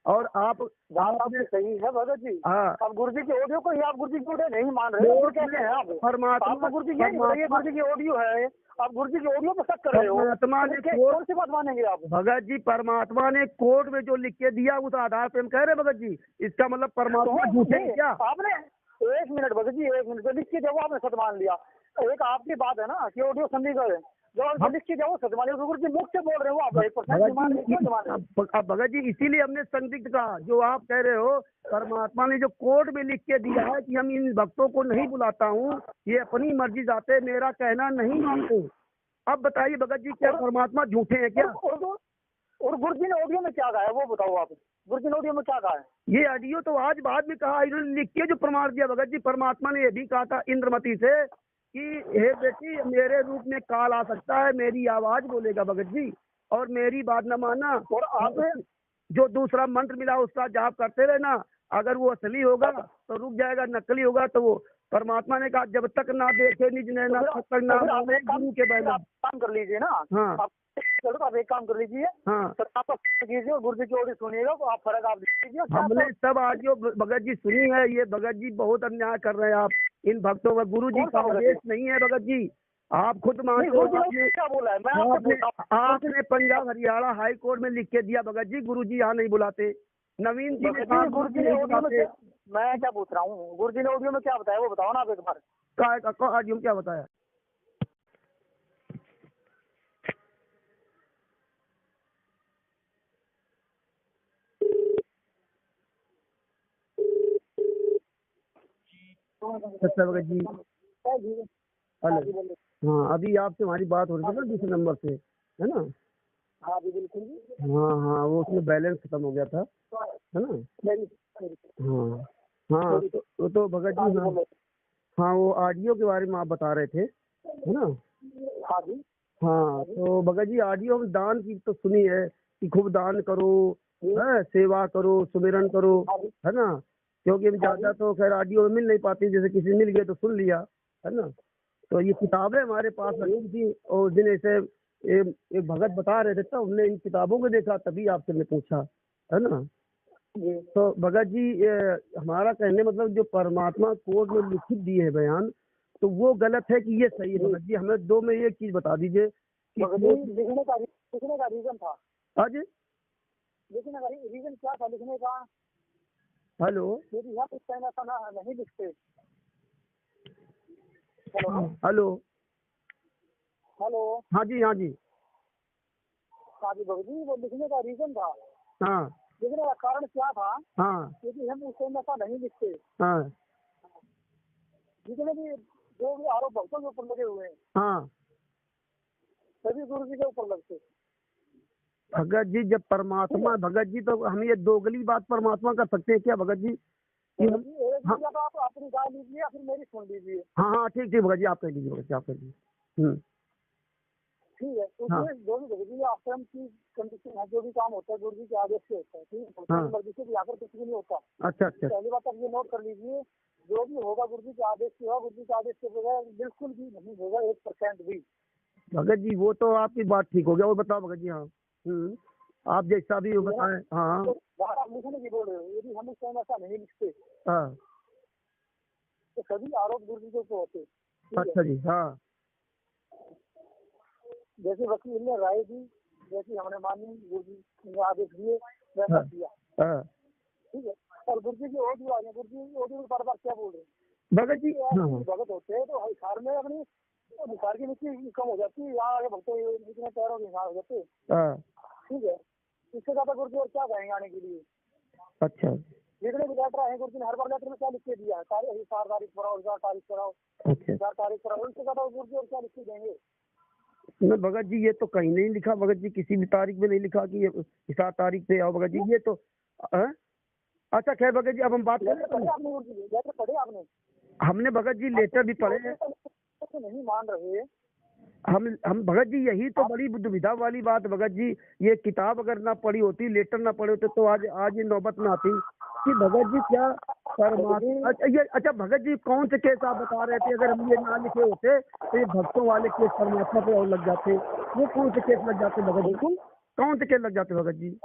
और आप आपने सही है भगत जी। हाँ, अब गुरु जी की ऑडियो को ही आप गुरु जी की ऑडियो नहीं मान रहे हो, कैसे हैं आप? परमात्मा गुरु जी ये गुरु जी की ऑडियो है, आप गुरु जी की ऑडियो पे शक कर रहे हो, परमात्मा ने कौन सी बात मानेंगे आप? भगत जी परमात्मा ने कोर्ट में जो लिख के दिया उस आधार पे हम कह रहे भगत जी, इसका मतलब परमात्मा झूठे हैं क्या? आपने 1 मिनट भगत जी, 1 मिनट लिख के जब आपने सच मान लिया, एक आपकी बात है ना कि ऑडियो संदिग्ध है, जब आप लिख के जाओ सच मान लिया, गुरु जी मुख से बोल रहे हो आप 1%। अब भगत जी इसीलिए हमने संदिग्ध कहा, जो आप कह रहे हो परमात्मा ने जो कोर्ट में लिख के दिया है कि हम इन भक्तों को नहीं बुलाता हूँ, ये अपनी मर्जी जाते, मेरा कहना नहीं मानते। अब बताइए भगत जी क्या परमात्मा झूठे हैं क्या? और गुरु जी ने ऑडियो में क्या कहा है वो बताओ आप, गुरु जी ने ऑडियो में क्या कहा है? ये ऑडियो तो आज बाद में कहा, इन्होंने लिख के जो प्रमाण दिया भगत जी, परमात्मा ने ये भी कहा था इंद्रमती से कि हे बेटी मेरे रूप में काल आ सकता है, मेरी आवाज बोलेगा भगत जी, और मेरी बात न मानना, और आप जो दूसरा मंत्र मिला उसका जाप करते रहना, अगर वो असली होगा तो रुक जाएगा, नकली होगा तो वो परमात्मा ने कहा जब तक ना देखे निज नैना पकड़ना गुरु के बैठा। काम कर लीजिए ना। हाँ आप एक काम कर लीजिए, हाँ आप कीजिए और गुरु जी की ऑडियो सुनिएगा तो आप फर्क आप दीजिए। हमने सब ऑडियो भगत जी सुनी है, ये भगत जी बहुत अन्याय कर रहे हैं आप इन भक्तों का, गुरु जी का आदेश नहीं है भगत जी, आप खुद मानते हो। क्या बोला है? मैं आपने पंजाब हरियाणा हाई कोर्ट में लिख के दिया भगत जी गुरु जी यहाँ नहीं बुलाते, नवीन जी ने कहा गुरु जी ने ऑडियो में, मैं क्या पूछ रहा हूँ, गुरु जी ने ऑडियो में क्या बताया वो बताओ ना आप एक बार। ऑडियो में क्या बताया? अच्छा भगत जी हेलो, हाँ अभी आपसे हमारी बात हो रही थी ना दूसरे नंबर से, है ना? हाँ जी बिल्कुल। हाँ वो उसमें बैलेंस खत्म हो गया था, है ना? हाँ हाँ तो भगत जी हाँ वो ऑडियो के बारे में आप बता रहे थे, है ना? हाँ जी। हाँ तो भगत जी ऑडियो में दान की तो सुनी है कि खूब दान करो, है सेवा करो, सुमिरन करो, है ना? क्योंकि ज्यादा तो खैर ऑडियो में मिल नहीं पाती, जैसे किसी मिल गए तो सुन लिया, है ना? तो ये किताबें हमारे पास रखी थी और दिन ऐसे एक भगत बता रहे थे तो हमने इन किताबों को देखा तभी आपसे मैं पूछा, है ना? तो भगत जी हमारा कहने मतलब जो परमात्मा कोर्ट में लिखित दिए है बयान, तो वो गलत है कि ये सही है? भगत जी हमें दो में एक चीज बता दीजिए कि लिखने का रीजन था आज लिखने का रीजन क्या था लिखने का? हेलो यदि हम इस टाइम ऐसा नहीं लिखते। हेलो हेलो हाँ जी हाँ जी हाँ जी भगत जी वो लिखने का रीजन था। हाँ लिखने का कारण क्या था? हाँ क्योंकि हम उस टाइम ऐसा नहीं लिखते। हाँ जितने भी जो भी आरोप भक्तों के ऊपर लगे हुए हैं हाँ सभी गुरु जी के ऊपर लगते। भगत जी जब परमात्मा भगत जी तो हम ये दोगली बात परमात्मा कर सकते हैं क्या भगत जी? हाँ आप अपनी गाय लीजिए या फिर मेरी सुन लीजिए। हाँ हाँ ठीक ठीक भगत जी आप कह लीजिए, भगत जी आप कह लीजिए। ठीक है उसमें जो भी भगत जी आश्रम की कंडीशन है, जो भी काम होता है गुरु जी के आदेश से होता है, ठीक है? मर्जी से यहाँ पर कुछ भी नहीं होता। अच्छा अच्छा पहली बात आप ये नोट कर लीजिए, जो भी होगा गुरु जी के आदेश से होगा, गुरु जी के आदेश के बगैर बिल्कुल भी नहीं होगा 1% भी। भगत जी वो तो आपकी बात ठीक हो गया, वो बताओ भगत जी। हाँ आप जैसा भी बताएं। हाँ तो आप लिखने की बोल रहे हो, यदि हम इस टाइम ऐसा नहीं लिखते हाँ तो सभी आरोप गुरु जी के ऊपर होते। अच्छा जी हाँ जैसे वकील ने राय दी, जैसे हमने मानी, गुरु जी ने आदेश दिए वैसा किया, ठीक है? और गुरु जी की ऑडियो आ गई, गुरु जी की ऑडियो में बार बार क्या बोल रहे हैं भगत जी? भगत होते हैं तो हिसार में अपनी हिसार की नीति कम हो जाती है, यहाँ आगे भक्तों इतने पैरों के हिसार हो जाते, ठीक है? इससे ज्यादा गुरु जी और क्या कहेंगे आने के लिए? अच्छा जितने भी लेटर है गुरु जी ने हर बार लेटर में क्या लिख के दिया है? 4 तारीख कराओ, 4 तारीख कराओ, 4 तारीख कराओ, इससे ज्यादा गुरु जी और क्या लिख के देंगे? नहीं भगत जी ये तो कहीं नहीं लिखा भगत जी, किसी भी तारीख में नहीं लिखा कि ये 7 तारीख पे आओ भगत जी, ये तो अच्छा खैर भगत जी अब हम बात करें। पढ़े आपने? हमने भगत जी लेटर भी पढ़े हैं, नहीं मान रहे हम भगत जी यही तो बड़ी दुविधा वाली बात भगत जी, ये किताब अगर ना पढ़ी होती, लेटर ना पढ़े होते तो आज ये नौबत ना आती कि भगत जी क्या परमात्मा अच्छा भगत जी कौन से केस आप बता रहे थे? अगर हम ये ना लिखे होते तो ये भक्तों वाले केस परमात्मा पे और लग जाते, वो कौन से केस लग जाते भगत जी? कौन से केस लग जाते भगत जी?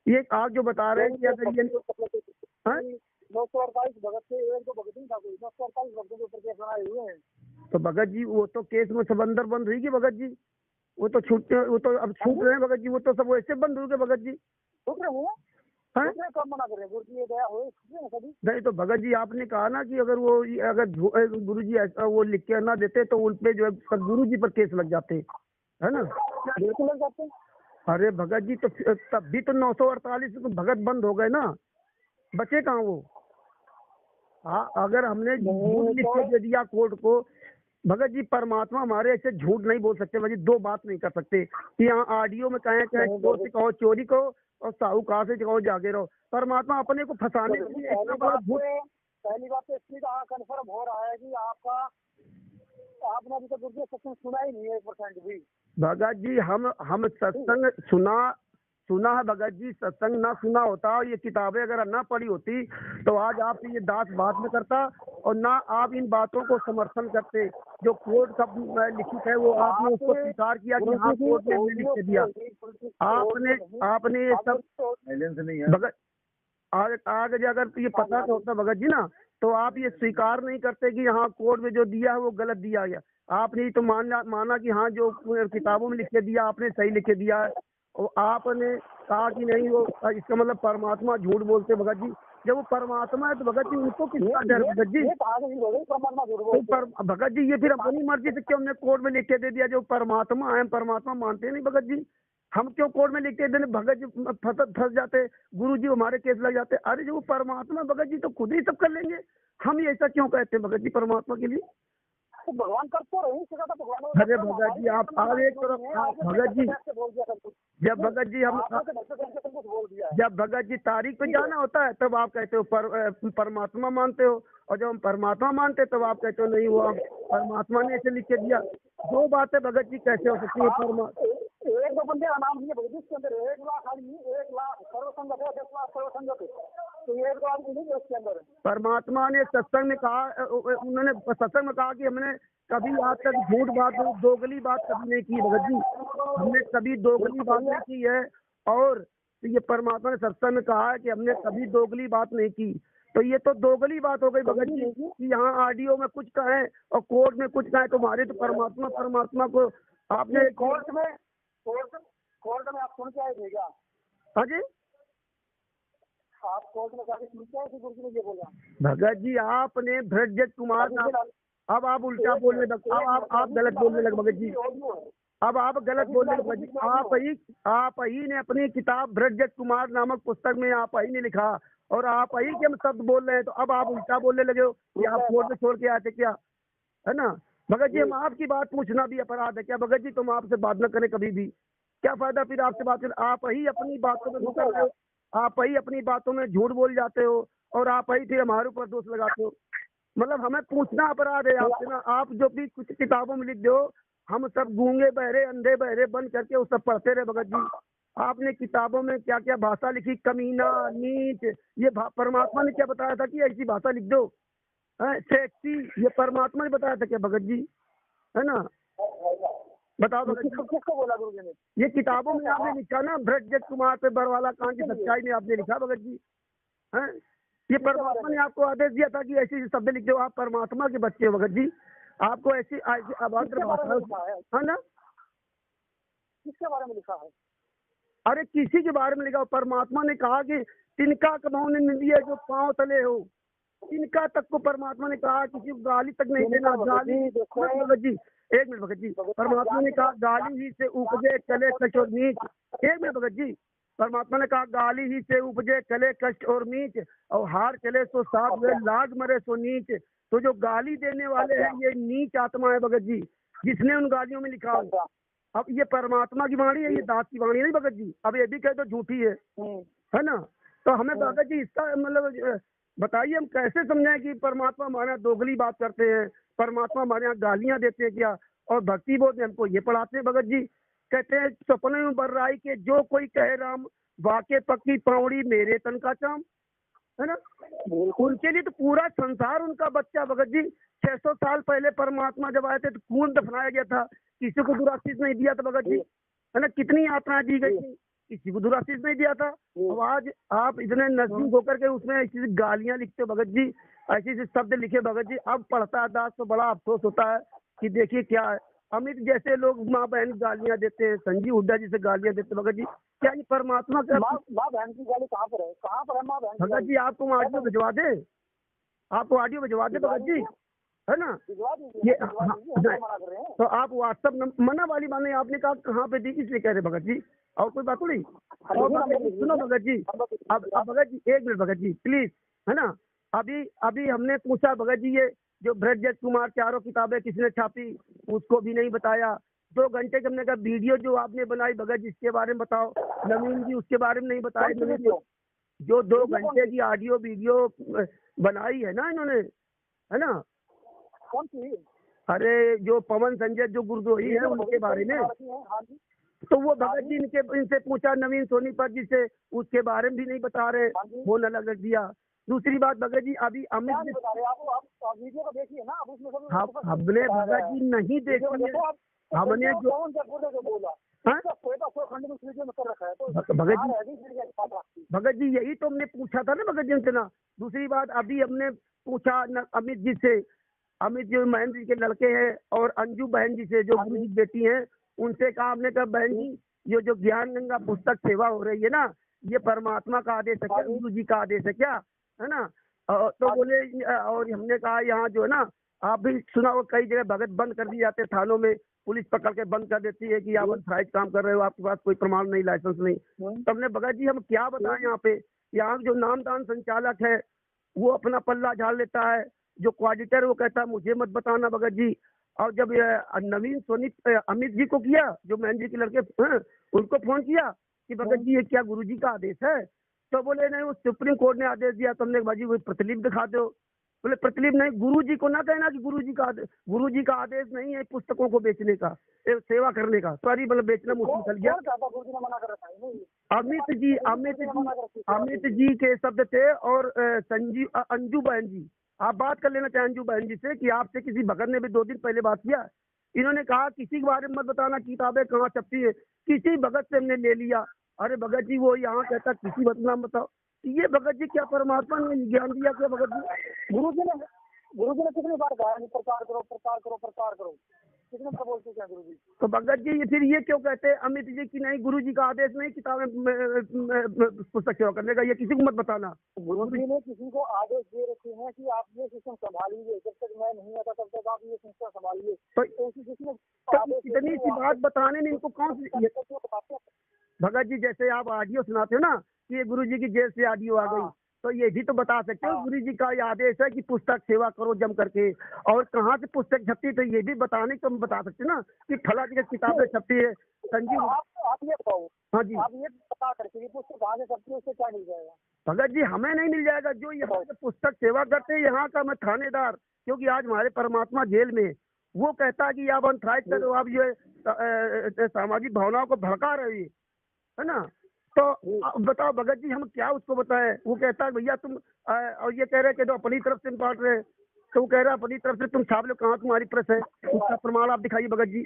ये आप जो बता रहे हैं कि अगर ये 948 भगत से एक दो भगत नहीं था, कोई 948 भक्तों के ऊपर केस बनाए हुए हैं। तो भगत जी वो तो केस में सब अंदर बंद हुई भगत जी, वो तो अब छूट रहे हैं भगत जी, वो तो सब वैसे बंद हो गए भगत जी। छूट रहे हैं? कब मना कर रहे हैं? गुरु जी दया हो कभी नहीं तो भगत जी आपने कहा ना कि अगर गुरु जी ऐसा वो लिख के ना देते तो उन पे जो है गुरु जी पर केस लग जाते, है ना? बिल्कुल लग जाते। अरे भगत जी तो तब भी तो 948 भगत बंद हो गए ना, बचे कहाँ वो? हाँ अगर हमने झूठ लिख के दे दिया कोर्ट को, भगत जी परमात्मा हमारे ऐसे झूठ नहीं बोल सकते भगत जी, दो बात नहीं कर सकते कि यहाँ ऑडियो में कहें चोर से कहो चोरी को और साहूकार से कहो जागे रहो। परमात्मा अपने को फंसाने के लिए इतना बड़ा झूठ। पहली बात तो इसलिए कन्फर्म हो रहा है कि आपने अभी तक गुरु सत्संग सुना ही नहीं है 1% भी। भगत जी हम सत्संग सुना है भगत जी, सत्संग ना सुना होता और ये किताबें अगर ना पढ़ी होती तो आज आपसे ये दास बात में करता और ना आप इन बातों को समर्थन करते। जो कोर्ट का लिखित है वो आपने उसको स्वीकार किया कि हाँ कोर्ट ने लिख के दिया। आपने ये सब भगत आगे अगर ये पता तो होता भगत जी ना, तो आप ये स्वीकार नहीं करते कि हाँ कोर्ट में जो दिया है वो गलत दिया गया। आपने तो माना कि हाँ जो किताबों में लिख के दिया आपने सही लिख के दिया है, और आपने कहा कि नहीं वो इसका मतलब परमात्मा झूठ बोलते भगत जी। जब वो परमात्मा है तो भगत जी उनको किसका डर भगत जी? तो भगत जी ये फिर अपनी मर्जी से क्यों हमने कोर्ट में लिख के दे दिया? जो परमात्मा है परमात्मा मानते नहीं भगत जी, हम क्यों कोर्ट में लिख के देने? भगत जी फंस जाते, गुरु जी हमारे केस लग जाते। अरे जो परमात्मा भगत जी तो खुद ही सब कर लेंगे, हम ये ऐसा क्यों कहते हैं भगत जी परमात्मा के लिए? तो भगवान करते रहे भगवान। अरे भगत जी आप एक तरफ भगत जी जब भगत जी तारीख पे जाना होता है तब आप कहते हो परमात्मा मानते हो, और जब हम परमात्मा मानते तब आप कहते हो नहीं वो परमात्मा ने ऐसे लिख के दिया। दो बातें भगत जी कैसे हो सकती है? एक दो बंदे का नाम नहीं है भगत जी, इसके अंदर 1 लाख आदमी 1 लाख सर्वसंगत है, 10 लाख सर्वसंगत है, तो एक दो आदमी नहीं है इसके अंदर। परमात्मा ने सत्संग में कहा, उन्होंने सत्संग में कहा कि हमने कभी आज तक झूठ बात दोगली बात कभी नहीं की भगत जी, हमने कभी दोगली बात नहीं की है। और ये परमात्मा ने सत्संग में कहा है कि हमने कभी दोगली बात नहीं की, तो ये तो दोगली बात हो गई भगत जी कि यहाँ ऑडियो में कुछ कहें और कोर्ट में कुछ कहें। तुम्हारे तो परमात्मा को आपने कोर्ट में आप सुन के आए थे क्या? हाँ जी आप कोर्ट में जाके सुन के आए थे? गुरु ने ये बोला भगत जी आपने भरत कुमार नाम, अब आप उल्टा बोलने लगे, अब आप गलत बोलने लगे भगत जी, अब आप गलत बोलने लगे। आप ही ने अपनी किताब भरत कुमार नामक पुस्तक में आप ही ने लिखा और आप ही के हम शब्द बोल रहे हैं, तो अब आप उल्टा बोलने लगे हो कि आप कोर्ट में छोड़ के आते क्या, है ना भगत जी? हम आपकी बात पूछना भी अपराध है क्या भगत जी? तुम आपसे बात न करें कभी भी, क्या फायदा फिर आपसे बात करें? आप ही अपनी बातों में घुस रहे हो, आप ही अपनी बातों में झूठ बोल जाते हो और आप ही फिर हमारे ऊपर दोष लगाते हो। मतलब हमें पूछना अपराध है आपसे ना। आप जो भी कुछ किताबों में लिख दो, हम सब गूंगे बहरे अंधे बहरे बन करके वो सब पढ़ते रहे भगत जी। आपने किताबों में क्या क्या भाषा लिखी, कमीना नीच, ये परमात्मा ने क्या बताया था कि ऐसी भाषा लिख दो? सेक्सी, ये परमात्मा ने बताया था क्या भगत जी? है ना, बताओ भगत जी। किसको बोला गुरु जी ने? ये किताबों में आपने लिखा ना, भरत कुमार पे बरवाला कांड की सच्चाई में आपने लिखा भगत जी। है ये परमात्मा ने आपको आदेश दिया था कि ऐसी शब्द लिख दो। आप परमात्मा के बच्चे हो भगत जी, आपको ऐसी अभद्र भाषा है ना। किसके बारे में लिखा है? अरे किसी के बारे में लिखा? परमात्मा ने कहा कि तिनका कमाओ ने मिलिए जो पांव तले हो, तिनका तक को परमात्मा ने कहा किसी को गाली तक नहीं देना। गाली भगत जी, एक मिनट भगत जी, परमात्मा ने कहा गाली ही से उपजे चले कष्ट और नीच। एक मिनट भगत जी, परमात्मा ने कहा गाली ही से उपजे चले कष्ट और नीच, और हार चले सो साथ में लाग मरे सो नीच। तो जो गाली देने वाले हैं ये नीच आत्मा है भगत जी, जिसने उन गालियों में लिखा हो। अब ये परमात्मा की वाणी है, ये दास की वाणी नहीं भगत जी। अब ये भी कहे तो झूठी है ना। तो हमें भगत जी इसका मतलब बताइए हम कैसे समझाएं कि परमात्मा हमारे यहाँ दोगली बात करते हैं, परमात्मा हमारे यहाँ गालियां देते हैं क्या? और भक्ति बोध हमको ये पढ़ाते हैं भगत जी, कहते हैं सपने में बर्राई के जो कोई कहे राम, वाके पक्की पावड़ी मेरे तन का चाम। है ना। उनके लिए तो पूरा संसार उनका बच्चा भगत जी। 600 साल पहले परमात्मा जब आए थे तो खून दफनाया गया था, किसी को दुराशीष नहीं दिया था भगत जी, है ना। कितनी यात्राएं दी गई थी, किसी को दुराशीष नहीं दिया था। अब आज आप इतने नजदीक होकर के उसमें ऐसी गालियां लिखते हो भगत जी, ऐसे शब्द लिखे भगत जी। अब पढ़ता है दास तो बड़ा अफसोस होता है कि देखिए क्या है, अमित जैसे लोग माँ बहन गालियां देते हैं, संजीव हुड्डा जी से गालियां देते हैं भगत जी। क्या ये परमात्मा का माँ बहन की गाली कहाँ पर है, कहाँ पर है माँ बहन? भगत जी आपको ऑडियो भिजवा दे, आपको ऑडियो भिजवा दे भगत जी, है ना। ये तो आप व्हाट्सअप मना वाली माने आपने कहा कहाँ पे दी, इसलिए कह रहे भगत जी, और कोई बात नहीं। और सुनो भगत जी, अब भगत जी 1 मिनट भगत जी प्लीज, है ना। अभी हमने पूछा भगत जी, ये जो ब्रजेश कुमार चारों किताबें किसने छापी उसको भी नहीं बताया। 2 घंटे के हमने कहा वीडियो जो आपने बनाई भगत जी इसके बारे में बताओ। नवीन जी उसके बारे में नहीं बताया। नवीन जी जो 2 घंटे की ऑडियो वीडियो बनाई है ना इन्होंने, है ना। कौन सी? अरे जो पवन संजय जो गुरुद्रोही है उनके बारे में, तो वो भगत जी इनसे पूछा नवीन सोनीपत जी से, उसके बारे में भी नहीं बता रहे, फोन अलग रख दिया। दूसरी बात भगत जी अभी अमित जी वीडियो को देखिए ना, अब उसमें हमने भगत जी नहीं देखी है, हमने जो भगत जी यही तो हमने पूछा था ना भगत जी से ना। दूसरी बात अभी हमने पूछा अमित जी से, अमित जो महेंद्र जी के लड़के हैं, और अंजू बहन जी से जो गुरु जी बेटी हैं, उनसे कहा हमने कहा बहन जी ये जो ज्ञान गंगा पुस्तक सेवा हो रही है ना, ये परमात्मा का आदेश है क्या, गुरु जी का आदेश है क्या, है ना। तो बोले, और हमने कहा यहाँ जो है ना, आप भी सुना हो कई जगह भगत बंद कर दिए जाते थानों में, पुलिस पकड़ के बंद कर देती है कि आप अनथराइज काम कर रहे हो, आपके पास कोई प्रमाण नहीं, लाइसेंस नहीं। तो हमने भगत जी हम क्या बताएं, यहाँ जो नामदान संचालक है वो अपना पल्ला झाड़ लेता है, जो कोऑर्डिनेटर वो कहता है मुझे मत बताना भगत जी। और जब नवीन सोनी अमित जी को किया, जो मैन जी के लड़के उनको फोन किया कि भगत जी ये क्या गुरुजी का आदेश है, तो बोले नहीं वो सुप्रीम कोर्ट ने आदेश दिया। तुमने भाजी वो प्रतिलिपि दिखा दो। बोले प्रतिलिपि नहीं, गुरुजी को ना कहना कि गुरुजी का आदेश नहीं है पुस्तकों को बेचने का, सेवा करने का। सॉरी मतलब बेचना मुश्किल चल गया। अमित जी के शब्द थे, और संजीव अंजू बहन जी, आप बात कर लेना चाहे अंजू बहन जी से कि आपसे किसी भगत ने भी 2 दिन पहले बात किया। इन्होंने कहा किसी के बारे में मत बताना, किताबें कहाँ छपती है, किसी भगत से हमने ले लिया। अरे भगत जी वो यहाँ कहता किसी भगत नाम बताओ। ये भगत जी क्या परमात्मा ने ज्ञान दिया क्या भगत जी? गुरु जी ने कितनी बार कहा प्रचार करो प्रचार करो प्रचार करो, कितने बार बोलते हैं गुरु जी? तो भगत जी फिर ये क्यों कहते हैं अमित जी की नहीं, गुरु जी का आदेश नहीं किताबें पुस्तक सेवा करने का, ये किसी को मत बताना। गुरु जी ने किसी को आदेश दे रखे हैं कि आप ये सिस्टम संभालिए, जब तक मैं नहीं आता तब तक आप ये सिस्टम संभालिए। तो इतनी सी बात बताने में इनको कौन सी भगत जी, जैसे आप ऑडियो सुनाते हो ना कि ये गुरु जी की जेल से ऑडियो आ गई, तो ये भी तो बता सकते हो गुरु जी का ये आदेश है कि पुस्तक सेवा करो जम करके, और कहाँ से पुस्तक छपती है, तो ये भी बताने को हम बता सकते ना कि फला जगह किताबें छपती है। संजीव आप ये बताओ, हाँ जी, आप ये बता करके पुस्तक कहाँ से छपती है, उससे क्या मिल जाएगा? भगत जी हमें नहीं मिल जाएगा, जो यहाँ से पुस्तक सेवा करते हैं यहाँ का मैं थानेदार, क्योंकि आज हमारे परमात्मा जेल में, वो कहता है कि आप अनथराइज करो, आप जो है सामाजिक भावनाओं को भड़का रहे है ना। तो बताओ भगत जी हम क्या उसको बताएं। वो कहता है भैया तुम और ये कह रहे कि तो अपनी तरफ से बांट रहे, तो वो कह रहा है अपनी तरफ से तुम छाप लो, कहाँ तुम्हारी प्रेस है, उसका प्रमाण आप दिखाइए भगत जी।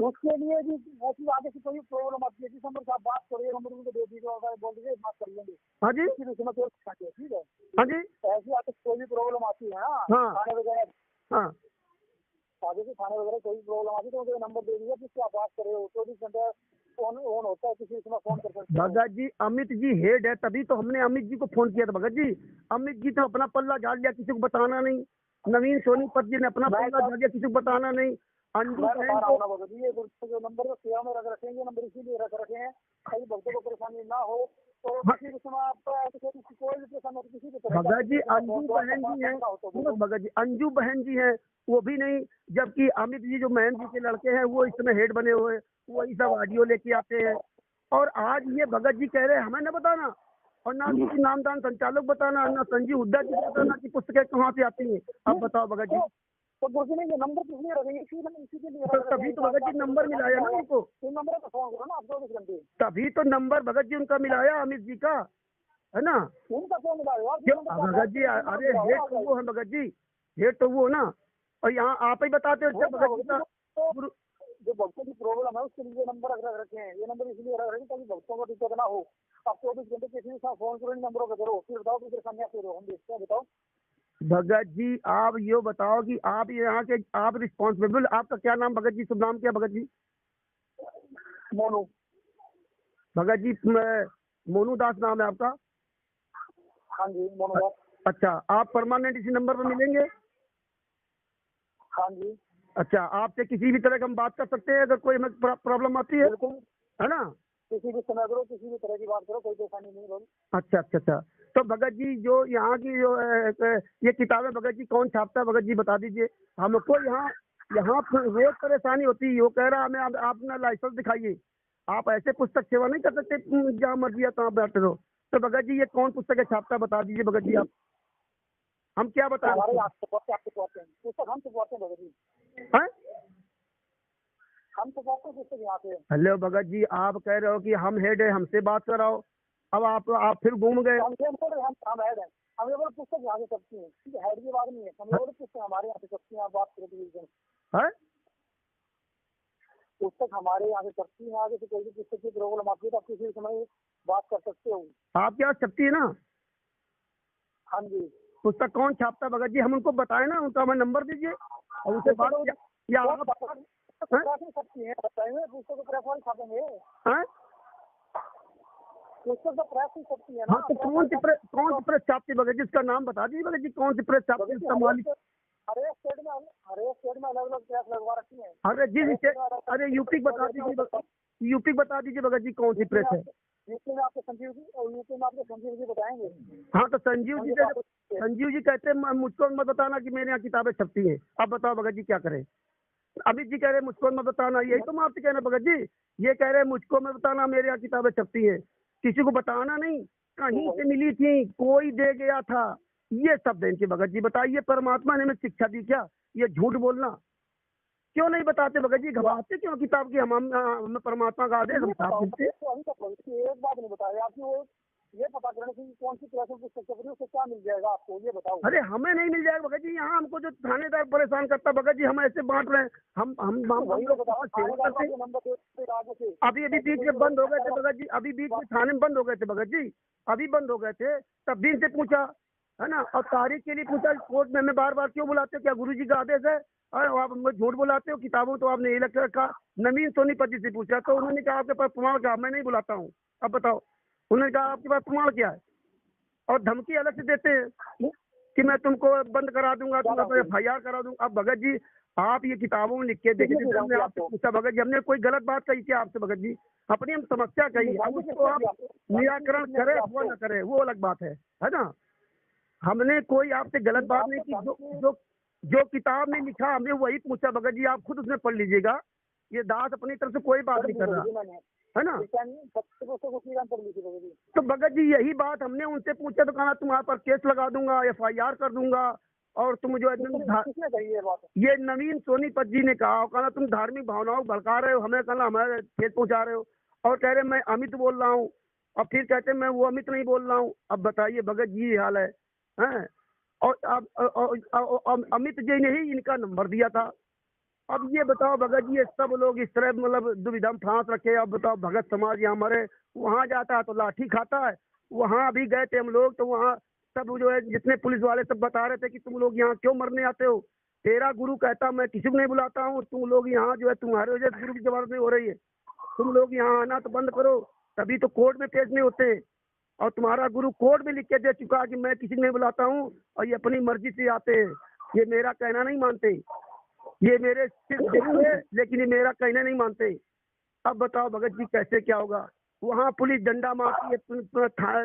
उसके लिए भी ऐसी आगे से कोई प्रॉब्लम आती है, जिस नंबर से आप बात करिए नंबर उनको दे दीजिए, बोल दीजिए बात कर लेंगे। हाँ जी, ठीक है, हाँ जी, ऐसी आगे कोई भी प्रॉब्लम आती है ना, थाने वगैरह, हाँ आगे से थाने वगैरह कोई प्रॉब्लम आती है तो मुझे नंबर दे दीजिए, जिससे आप बात कर रहे हो 24 घंटे ऑन होता है, किसी समय फोन कर सकते हैं। भगत जी अमित जी हेड है, तभी तो हमने अमित जी को फोन किया था भगत जी। अमित जी तो अपना पल्ला झाड़ लिया, किसी को बताना नहीं। नवीन सोनीपत जी ने अपना पल्ला झाड़ लिया, किसी को बताना नहीं। अंजू बहन को ये जो नंबर सेवा में रख रखेंगे, नंबर इसीलिए रख रखे हैं कई भक्तों को परेशानी ना हो, तो किसी भी समय आपको कोई भी परेशानी किसी भी तरह। भगत जी अंजू बहन जी हैं, भगत जी अंजू बहन जी हैं, वो भी नहीं, जबकि अमित जी जो महेंद्र जी के लड़के हैं वो इस समय हेड बने हुए, वही सब ऑडियो लेके आते हैं। और आज ये भगत जी कह रहे हैं हमें न बताना, और ना किसी नामदान संचालक बताना, ना संजीव हुड्डा जी बताना कि पुस्तकें कहाँ से आती हैं। अब बताओ भगत जी, तो गुरु जी ने ये नंबर किस लिए रखेंगे? इसी के लिए तभी तो भगत जी नंबर मिलाया ना उनको, नंबर पर फोन करो ना आप 24 घंटे, तभी तो नंबर भगत जी उनका मिलाया अमित जी का, है ना। उनका क्यों मिला यार? क्यों भगत जी, अरे हेड तो वो है भगत जी, हेड तो वो ना, और यहाँ आप ही बताते हो भगत जी का गुरु जो भक्तों की प्रॉब्लम है उसके लिए नंबर रख रखे हैं। ये नंबर इसलिए रख रखे हैं ताकि भक्तों को दिक्कत ना हो। आप 24 घंटे किसी भी फोन करो, इन नंबरों पे करो, फिर बताओ कि परेशानियां फिर हम देखते हैं। बताओ भगत जी, आप ये बताओ कि आप यहाँ के आप रिस्पॉन्सिबल, आपका क्या नाम भगत जी, शुभ नाम क्या भगत जी? मोनू। भगत जी मोनू दास नाम है आपका? हाँ जी मोनू दास। अच्छा, आप परमानेंट इसी नंबर पर मिलेंगे? हाँ जी। अच्छा, आपसे किसी भी तरह का हम बात कर सकते हैं अगर कोई हमें प्रॉब्लम आती है? बिल्कुल, है ना। किसी भी समय करो, किसी भी तरह की बात करो, कोई परेशानी नहीं होगी। अच्छा अच्छा अच्छा, तो भगत जी जो यहाँ की जो ये किताबें भगत जी कौन छापता है भगत जी बता दीजिए हमको। यहाँ यहाँ रोज परेशानी होती है, वो कह रहा हमें आप अपना लाइसेंस दिखाइए। आप ऐसे पुस्तक सेवा नहीं कर सकते जहाँ मर्जी है कहाँ बैठे रहो। तो भगत जी ये कौन पुस्तक है छापता बता दीजिए भगत जी आप, हम क्या बताएं? हमारे यहाँ पुस्तक हम छुपवाते हैं भगत जी, हैं? हम छुपवाते हैं पुस्तक यहाँ पे। हेलो भगत जी, आप कह रहे हो कि हम हेड है, हमसे बात कराओ। अब आप फिर घूम गए। हम हेड हैं, हम लोग पुस्तक यहाँ से छपती है, ठीक है, हेड की बात नहीं है, हम लोग पुस्तक हमारे यहाँ से छपती है। आप बात करो हैं? पुस्तक हमारे यहाँ से छपती है, आगे से कोई भी पुस्तक की प्रॉब्लम आती है तो आप किसी समय बात कर सकते हो। आपके यहाँ छपती है ना? हाँ जी। पुस्तक कौन छापता है भगत जी, हम उनको बताए ना, उनका हमें नंबर दीजिए और उनसे बात या आप सकती है, बताइए पुस्तक प्रेस वाली छापेंगे। हैं? पुस्तक तो प्रेस ही छपती है ना। हाँ, तो कौन सी प्रेस छापती है भगत जी, इसका नाम बता दीजिए भगत जी, कौन सी प्रेस छापती है, इसका मालिक? हर एक स्टेट में अलग अलग प्रेस लगवा रखी है। अरे जी, अरे यूपी बता दीजिए, यूपी बता दीजिए भगत जी कौन सी प्रेस है? यूपी में आपको संजीव जी, और यूपी में आपको संजीव जी बताएंगे। हाँ, तो संजीव जी कहते हैं मुझको मत बताना कि मेरे यहाँ किताबें छपती हैं। अब बताओ भगत जी क्या करें? अमित जी कह रहे मुझको मत बताना, यही तो मैं आपसे कहना भगत जी, ये कह रहे मुझको मत बताना मेरे यहाँ किताबें छपती है, किसी को बताना नहीं, कहीं से मिली थी, कोई दे गया था, ये सब दें के भगत जी बताइए परमात्मा ने हमें शिक्षा दी क्या? ये झूठ बोलना क्यों नहीं बताते भगत जी, घबराते क्यों किताब की? हम परमात्मा का आदेश हम साफ देते। एक बात नहीं बताया आपको, ये पता करने की कौन सी क्लास में पुस्तक छप रही है, उससे क्या मिल जाएगा आपको, ये बताओ। अरे हमें नहीं मिल जाएगा भगत जी, यहाँ हमको जो थानेदार परेशान करता भगत जी, हम ऐसे बांट रहे हैं, हम अभी बीच में बंद हो गए थे भगत जी, अभी बीच में थाने में बंद हो गए थे भगत जी, अभी बंद हो गए थे, तब भी इनसे पूछा है ना, और तारीख के लिए पूछा कोर्ट में, हमें बार बार क्यों बुलाते हो, क्या गुरु जी का आदेश है? और आप झूठ बुलाते हो, किताबों तो आपने यही लग रखा। नवीन सोनीपत जी से पूछा तो उन्होंने कहा आपके पास प्रमाण क्या? मैं नहीं बुलाता हूँ। अब बताओ, उन्होंने कहा आपके पास प्रमाण क्या है? और धमकी अलग से देते हैं कि मैं तुमको बंद करा दूंगा, तुमको FIR करा दूंगा। अब भगत जी आप ये किताबों में लिख के देखिए, हमने आपसे पूछा भगत जी, हमने कोई गलत बात कही थी आपसे भगत जी? अपनी हम समस्या कही, अब उसको आप निराकरण करे वो न करे वो अलग बात है ना। हमने कोई आपसे गलत बात नहीं की, जो किताब में लिखा हमने वही पूछा भगत जी, आप खुद उसमें पढ़ लीजिएगा। ये दास अपनी तरफ से कोई बात नहीं कर रहा है ना। तो भगत जी यही बात हमने उनसे पूछा तो कहा तुम्हारे पर केस लगा दूंगा, FIR कर दूंगा, और तुम जो ये नवीन सोनीपत जी ने कहा तुम धार्मिक भावनाओं को भड़का रहे हो, हमें कहना हमारे खेत पहुंचा रहे हो, और कह रहे मैं अमित बोल रहा हूँ, और फिर कहते मैं वो अमित नहीं बोल रहा हूँ। अब बताइए भगत जी ये हाल है, हैं? और अमित जी ने ही इनका नंबर दिया था। अब ये बताओ भगत जी, ये सब लोग इस तरह मतलब दुविधा में फांस रखे। अब बताओ भगत समाज यहाँ हमारे वहाँ जाता है तो लाठी खाता है। वहाँ अभी गए थे हम लोग तो वहाँ सब जो है जितने पुलिस वाले सब बता रहे थे कि तुम लोग यहाँ क्यों मरने आते हो, तेरा गुरु कहता मैं किसी को नहीं बुलाता हूँ, तुम लोग यहाँ जो है तुम्हारे वजह से गुरु की जमानत नहीं हो रही है, तुम लोग यहाँ आना तो बंद करो, तभी तो कोर्ट में पेश नहीं होते। और तुम्हारा गुरु कोर्ट में लिख के दे चुका कि मैं किसी को नहीं बुलाता हूँ, और ये अपनी मर्जी से आते हैं, ये मेरा कहना नहीं मानते, ये मेरे सिर्फ है लेकिन ये मेरा कहना नहीं मानते। अब बताओ भगत जी कैसे क्या होगा? वहाँ पुलिस डंडा मारती है,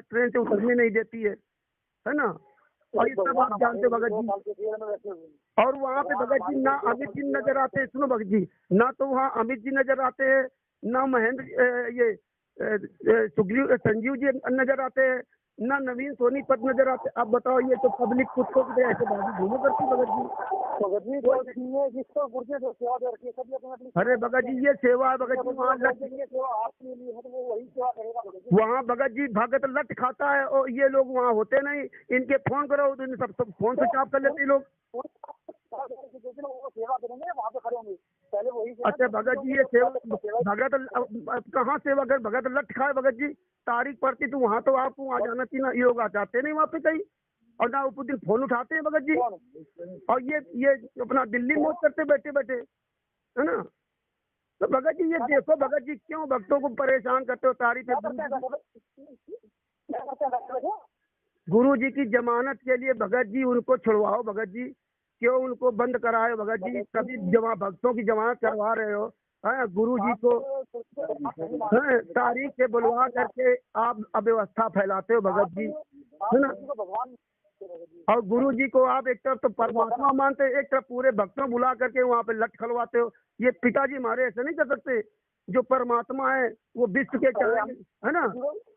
ट्रेन से उतरने नहीं देती है ना। और ये सब आप जानते भगत जी। और वहाँ पे भगत जी ना अमित जी नजर आते हैं, सुनो भगत जी, ना तो वहाँ अमित जी नजर आते हैं, ना महेंद्र ये संजीव जी नजर आते हैं, ना नवीन सोनीपत नजर आते। अब बताओ, ये तो पब्लिक कुत्तों की तरह ऐसे बाजू घूमो करती भगत जी। जिसको गुर्जे से सेवा दे रखी है सभी अपनी अपनी। अरे भगत जी ये सेवा है भगत जी, वहाँ लट सेवा आपके लिए है तो वो वही सेवा करेगा भगत जी। वहाँ भगत जी भगत लट खाता है और ये लोग वहाँ होते नहीं। इनके फोन करो तो इन्हें सब फोन स्विच ऑफ कर लेते हैं लोग। वो सेवा करेंगे वहाँ पे खड़े होंगे पहले वही। अच्छा भगत जी ये सेवा भगत कहाँ सेवा कर भगत लट खाए भगत जी। तारीख पड़ती तो वहाँ तो आपको वहाँ जाना चाहिए ना। ये लोग जाते नहीं वहाँ पे कहीं और ना उस दिन फोन उठाते हैं भगत जी। और ये अपना दिल्ली मौज करते बैठे बैठे है ना। तो भगत जी ये देखो भगत जी क्यों भक्तों को परेशान करते हो। तारीख गुरु जी की जमानत के लिए भगत जी उनको छुड़वाओ भगत जी। क्यों उनको बंद कराए भगत जी। कभी भक्तों की जमानत करवा रहे हो। गुरु जी को तारीख से बुलवा करके आप अव्यवस्था फैलाते हो भगत जी, है ना। और गुरु जी को आप एक तरफ तो परमात्मा मानते हो, एक तरफ पूरे भक्तों बुला करके वहाँ पे लट खलवाते हो। ये पिताजी हमारे ऐसे नहीं कर सकते। जो परमात्मा है वो विश्व के है ना।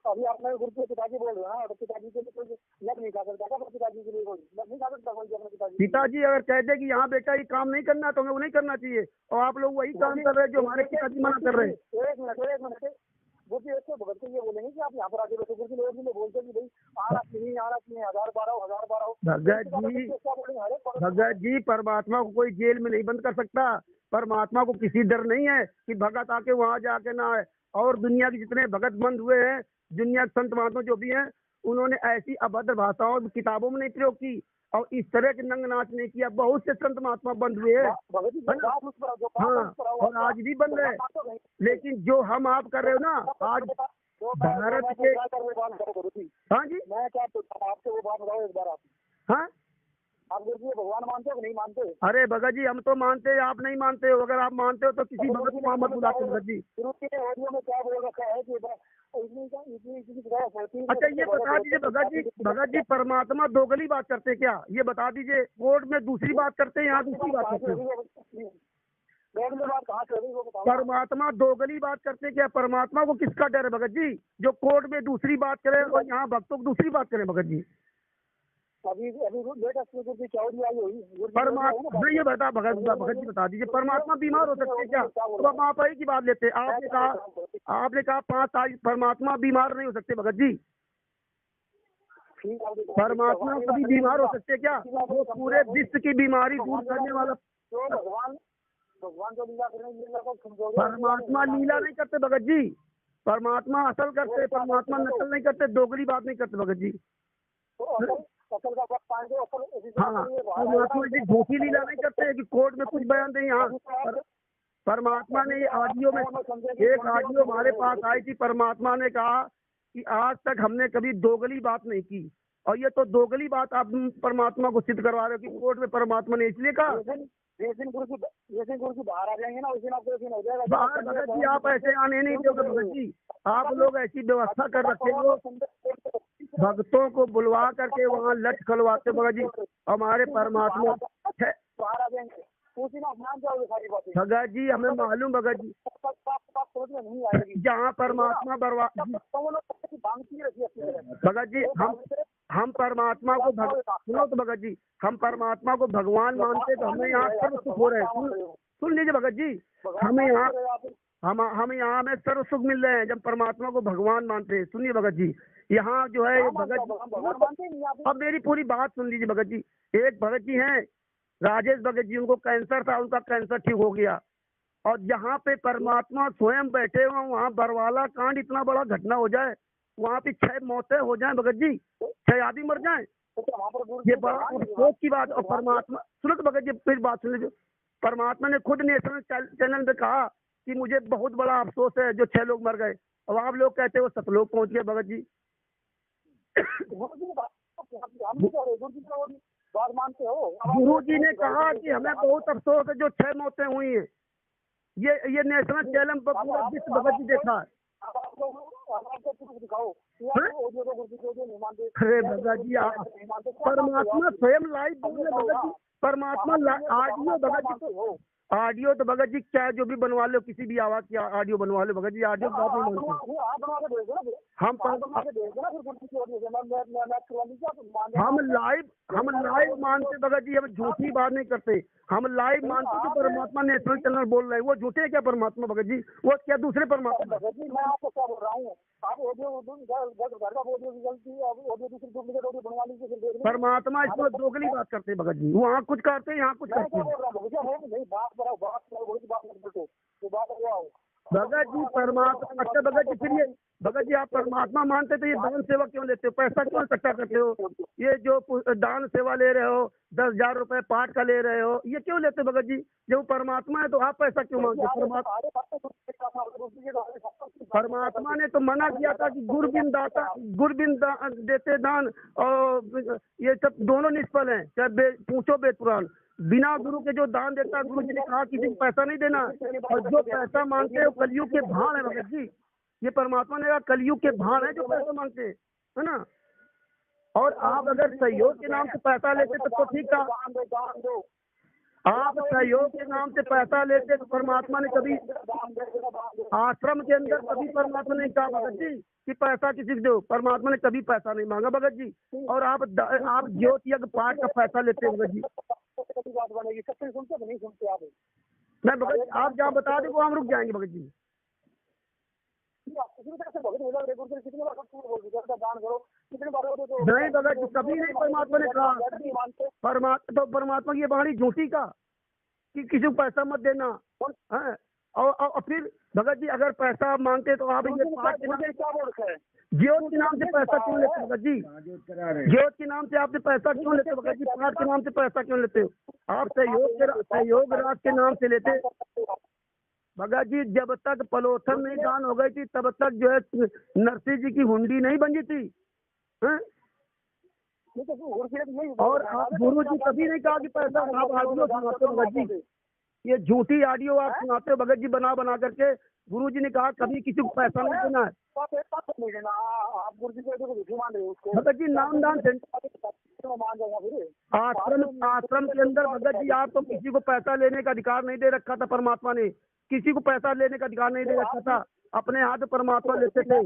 अभी आपने गुरु के पिताजी बोल रहे हैं, पिताजी के लिए कोई लग नहीं खा सकता, पिताजी के लिए कोई लग नहीं खा सकता कोई। पिताजी अगर कह दे कि यहाँ बेटा ये काम नहीं करना तो हमें वो नहीं करना चाहिए। और आप लोग वही काम कर रहे हैं जो हमारे पिताजी मना कर रहे हैं। एक मिनट गुरु ऐसे भगत को ये बोलेंगे कि आप यहाँ पर आके बैठो। गुरु लोग बोलते कि भाई आना नहीं 1012 भगत जी परमात्मा को कोई जेल में नहीं बंद कर सकता। परमात्मा को किसी डर नहीं है कि भगत आके वहाँ जाके ना आए। और दुनिया के जितने भगत बंद हुए हैं, दुनिया के संत महात्मा जो भी हैं, उन्होंने ऐसी अभद्र भाषाओं किताबों में नहीं प्रयोग की और इस तरह के नंग नाच नहीं किया। बहुत से संत महात्मा बंद हुए हैं, हाँ, और आज भी बंद है। लेकिन जो हम आप कर रहे हो ना आज भारत के, हाँ जी, मैं क्या आपसे वो बात बताओ एक बार। आप हाँ आप गुरु भगवान मानते हो कि नहीं मानते? अरे भगत जी हम तो मानते हैं, आप नहीं मानते हो। अगर आप मानते हो तो किसी भगत को मोहम्मद बुलाते भगत जी। गुरु के ऑडियो में क्या बोल रखा है कि अच्छा ये बता दीजिए भगत जी परमात्मा दोगली बात करते क्या? ये बता दीजिए। कोर्ट में दूसरी बात करते हैं, यहाँ दूसरी बात करते हैं। परमात्मा दोगली बात करते क्या? परमात्मा को किसका डर है भगत जी जो कोर्ट में दूसरी बात करे और यहाँ भक्तों को दूसरी बात करे भगत जी? परमात्मा ये बता भगत जी बता दीजिए परमात्मा बीमार हो सकते क्या? तो अब आप ही की बात लेते। आपने कहा 5 तारीख परमात्मा बीमार नहीं हो सकते भगत जी। परमात्मा कभी बीमार हो सकते क्या? वो पूरे विश्व की बीमारी दूर करने वाला भगवान जो लीला करें परमात्मा लीला नहीं करते भगत जी। परमात्मा असल करते, परमात्मा नकल नहीं करते, दोगली बात नहीं करते भगत जी। हाँ परमात्मा जी झूठी लीला नहीं करते कि कोर्ट में कुछ बयान दें। यहाँ परमात्मा ने ये ऑडियो में एक ऑडियो हमारे पास आई थी। परमात्मा ने कहा कि आज तक हमने कभी दोगली बात नहीं की। और ये तो दोगली बात आप परमात्मा को सिद्ध करवा रहे हो कि कोर्ट में परमात्मा ने इसलिए कहा। जिस दिन गुरु की बाहर आ जाएंगे ना उस दिन आपको दिन हो जाएगा बाहर। भगत जी आप ऐसे आने नहीं दोगे भगत जी। आप लोग ऐसी व्यवस्था कर रखे हो, भक्तों को बुलवा करके वहाँ लट खलवाते भगत जी। हमारे परमात्मा बाहर आ जाएंगे उस दिन आप मान जाओगे सारी बातें भगत जी। हमें मालूम भगत जी समझ में नहीं आएगी जहाँ परमात्मा भगत जी हम परमात्मा को सुनो तो भगत जी हम परमात्मा को भगवान मानते तो हमें यहाँ सर्व सुख हो रहे हैं। सुन लीजिए भगत जी, हमें यहाँ में सर्व सुख मिल रहे हैं जब परमात्मा को भगवान मानते हैं। सुनिए भगत जी, यहाँ जो है भगत जी, अब मेरी पूरी बात सुन लीजिए भगत जी। एक भगत जी हैं राजेश भगत जी, उनको कैंसर था, उनका कैंसर ठीक हो गया। और जहाँ पे परमात्मा स्वयं बैठे हुए वहाँ बरवाला कांड इतना बड़ा घटना हो जाए, वहाँ पे 6 मौतें हो जाएं भगत जी, 6 आदमी मर जाएं, ये बड़ा अफसोस की बात। और परमात्मा सुनो तो भगत जी फिर बात सुन लीजिए। परमात्मा ने खुद नेशनल चैनल पे कहा कि मुझे बहुत बड़ा अफसोस है जो 6 लोग मर गए। और आप लोग कहते हो 7 लोग पहुंच गए भगत जी। गुरु जी ने कहा कि हमें बहुत अफसोस है जो 6 मौतें हुई हैं। ये नेशनल चैनल पर पूरा विश्व भगत जी देखा है। अरे भगत जी आप परमात्मा स्वयं लाइव बोल रहे भगत जी। परमात्मा ऑडियो भगत जी, ऑडियो तो भगत जी क्या जो भी बनवा लो, किसी भी आवाज की ऑडियो बनवा लो भगत जी, ऑडियो बात नहीं मानते हम लाइव मानते भगत जी, हम झूठी बात नहीं करते, हम लाइव मानते कि परमात्मा नेशनल चैनल बोल रहे हैं, वो झूठे है क्या परमात्मा भगत जी, वो क्या दूसरे परमात्मा? भगत जी मैं आपको क्या बोल रहा हूँ, आप ऑडियो बनवा लीजिए। परमात्मा इसमें दोगली बात करते हैं भगत जी, वहाँ कुछ करते हैं यहाँ कुछ करते हैं भगत जी। परमात्मा अच्छा भगत जी, फिर ये भगत जी आप परमात्मा मानते तो ये दान सेवा क्यों लेते हो, पैसा क्यों इकट्ठा करते हो, ये जो दान सेवा ले रहे हो 10,000 रुपए पाठ का ले रहे हो, ये क्यों लेते हो भगत जी? जब परमात्मा है तो आप पैसा क्यों मांगते हो? परमात्मा ने तो मना किया था कि गुरबिन देते दान, और ये सब दोनों निष्फल हैं, चाहे पूछो वेद पुराण। बिना गुरु के जो दान देता, गुरु जी ने कहा किसी को पैसा नहीं देना, और जो पैसा मांगते हैं वो कलयुग के भाण है भगत जी, ये परमात्मा ने कहा कलयुग के भाण है जो पैसा मांगते हैं, है ना। और आप अगर सहयोग के नाम से पैसा लेते तो ठीक था, आप सहयोग के नाम से पैसा लेते तो परमात्मा ने कभी आश्रम के अंदर कभी परमात्मा ने कहा भगत जी कि पैसा किसी को दो, परमात्मा ने कभी पैसा नहीं मांगा भगत जी। और आप ज्योति यज्ञ पाठ का पैसा लेते हैं भगत जी। नहीं भगत, आप जहाँ बता दे वो हम रुक जाएंगे भगत जी। नहीं भगत जी, कभी नहीं परमात्मा ने कहा, परमात्मा की ये वाणी झूठी का कि किसी को पैसा मत देना है। और फिर भगत जी अगर पैसा आप मांगते तो आप ये पाठ के नाम ज्योत के नाम से पैसा क्यों लेते भगत जी? ज्योत के नाम से आपने पैसा क्यों लेते भगत जी? पाठ के नाम से पैसा क्यों लेते हो? आप सहयोग राज के नाम से लेते भगत जी। जब तक पलोथन नहीं दान हो गई थी तब तक जो है नरसिंह जी की हुंडी नहीं बनी थी, है? और गुरु जी कभी नहीं कहा कि पैसा, आप ऑडियो सुनाते हो भगत जी, ये झूठी ऑडियो आप सुनाते हो भगत जी बना बना करके। गुरु जी ने कहा कभी किसी को पैसा नहीं देना है भगत जी। नामदान आश्रम के अंदर भगत जी आप तो किसी को पैसा लेने का अधिकार नहीं दे रखा था, परमात्मा ने किसी को पैसा लेने का अधिकार नहीं दे रखा था, अपने हाथ परमात्मा लेते थे।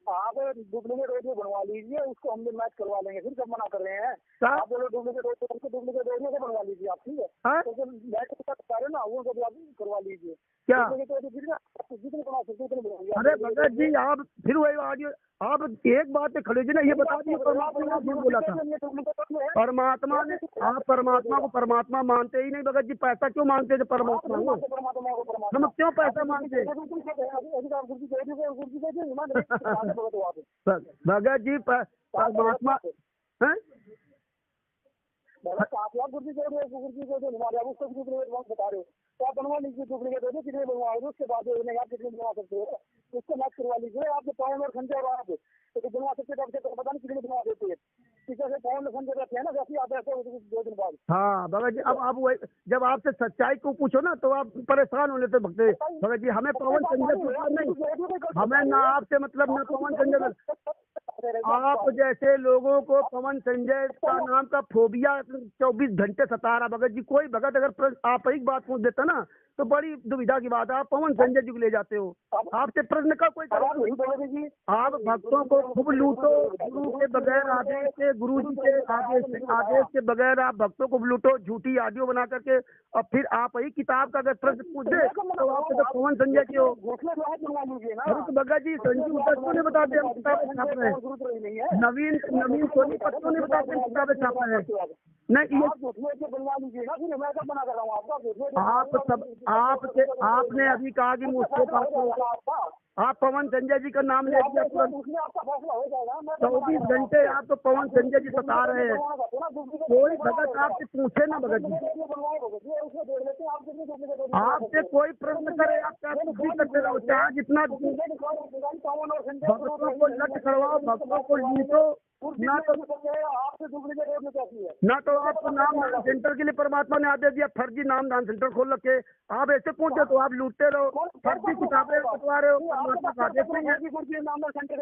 आप डुप्लीकेट ऑडियो बनवा लीजिए, उसको हम मैच करवा लेंगे, फिर कब मना कर रहे हैं? आप बोलो डुप्लीकेट ऑडियो को बनवा लीजिए आप, ठीक है? तो मैच कर ना वो कभी आप करवा लीजिए क्या? अरे भगत जी आप फिर वही ऑडियो, आप एक बात पे खड़े जी ना, ये बता दिए परमात्मा ने झूठ बोला था। परमात्मा ने, आप परमात्मा को परमात्मा मानते ही नहीं भगत जी, पैसा क्यों मांगते थे परमात्मा को? हम क्यों पैसा मांगते भगत जी? परमात्मा है बता रहे हो तो आप बनवा लीजिए डुप्लीकेट ऑडियो, कितने बनवाओगे उसके बाद आप कितने बनवा सकते हो उसको मैच करवा लीजिए। आपके पावन और संजय और आप तो बनवा सकते थे, आपसे पता नहीं कितने बनवा देते हैं, से पावन और संजय रहते हैं ना, वैसे आप रहते हो 2 दिन बाद। हाँ भगत जी, अब आप वही जब आपसे सच्चाई को पूछो ना तो आप परेशान होने से भगते भगत जी। हमें पवन संजय नहीं, हमें ना आपसे मतलब ना पवन संजय। आप जैसे लोगों को पवन संजय का नाम का फोबिया 24 घंटे सता रहा भगत जी। कोई भगत अगर आप एक बात पूछ देता ना तो बड़ी दुविधा की बात है, आप पवन संजय जी को ले जाते हो। आपसे प्रश्न का कोई आप भक्तों को खूब लूटो, गुरु के बगैर आदेश से, गुरु जी के आदेश के बगैर आप भक्तों को लूटो, झूठी ऑडियो बना करके, और फिर आप ही किताब का अगर प्रश्न पूछ दे तो आप तो पवन संजय के हो। तो भगत जी संजीव क्यों नहीं बताते हम किताबें छाप रहे हैं? नवीन सोनीपत क्यों नहीं बताते हम किताबें छाप रहे हैं? नहीं, आपने अभी कहा कि मुझसे आप पवन संजय जी का नाम ले दिया तुरंत। 24 घंटे आप तो पवन संजय जी सता रहे हैं। कोई भगत आपसे पूछे ना भगत जी, आपसे कोई प्रश्न करे आप क्या कुछ भी करते रहो, चाहे जितना भक्तों को लट करवाओ, भक्तों को लूटो, ना तो आपको नाम दान सेंटर के लिए परमात्मा ने आदेश दिया, फर्जी नाम दान सेंटर खोल रखे। आप ऐसे पूछते तो आप लूटते रहो, फर्जी किताबें बंटवा रहे हो। परमात्मा का आदेश नहीं है,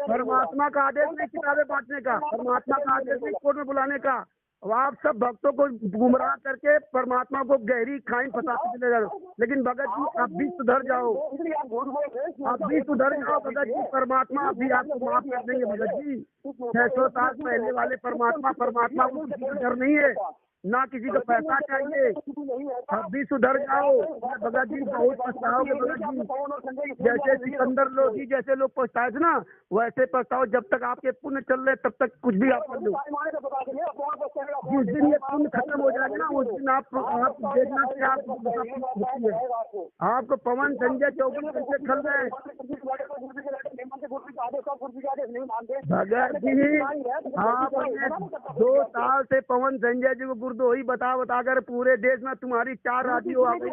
परमात्मा का आदेश नहीं किताबें बांटने का, परमात्मा का आदेश नहीं कोर्ट में बुलाने का। अब आप सब भक्तों को गुमराह करके परमात्मा को गहरी खाई फंसाते चले जाओ। लेकिन भगत जी आप भी सुधर जाओ, आप भी सुधर जाओ भगत जी। परमात्मा अभी आपको माफ कर देंगे भगत जी। 600 साल पहले वाले परमात्मा को किसी को डर नहीं है, ना किसी का पैसा चाहिए। अब भी सुधर जाओ भगत जी, बहुत पछताओगे भगत जी। जैसे सिकंदर लोधी जैसे लोग पछताए थे ना, वैसे पछताओ। जब तक आपके पुण्य चल रहे तब तक कुछ भी आप कर लो। जिस दिन ये पुण्य खत्म हो जाएगा ना, उस दिन आप देखना कि आपको पवन संजय 24 घंटे खल रहे हैं भगत जी। आपने 2 साल से पवन संजय जी को गुरुद्रोही बता कर पूरे देश में तुम्हारी 4 राजियों आ गई,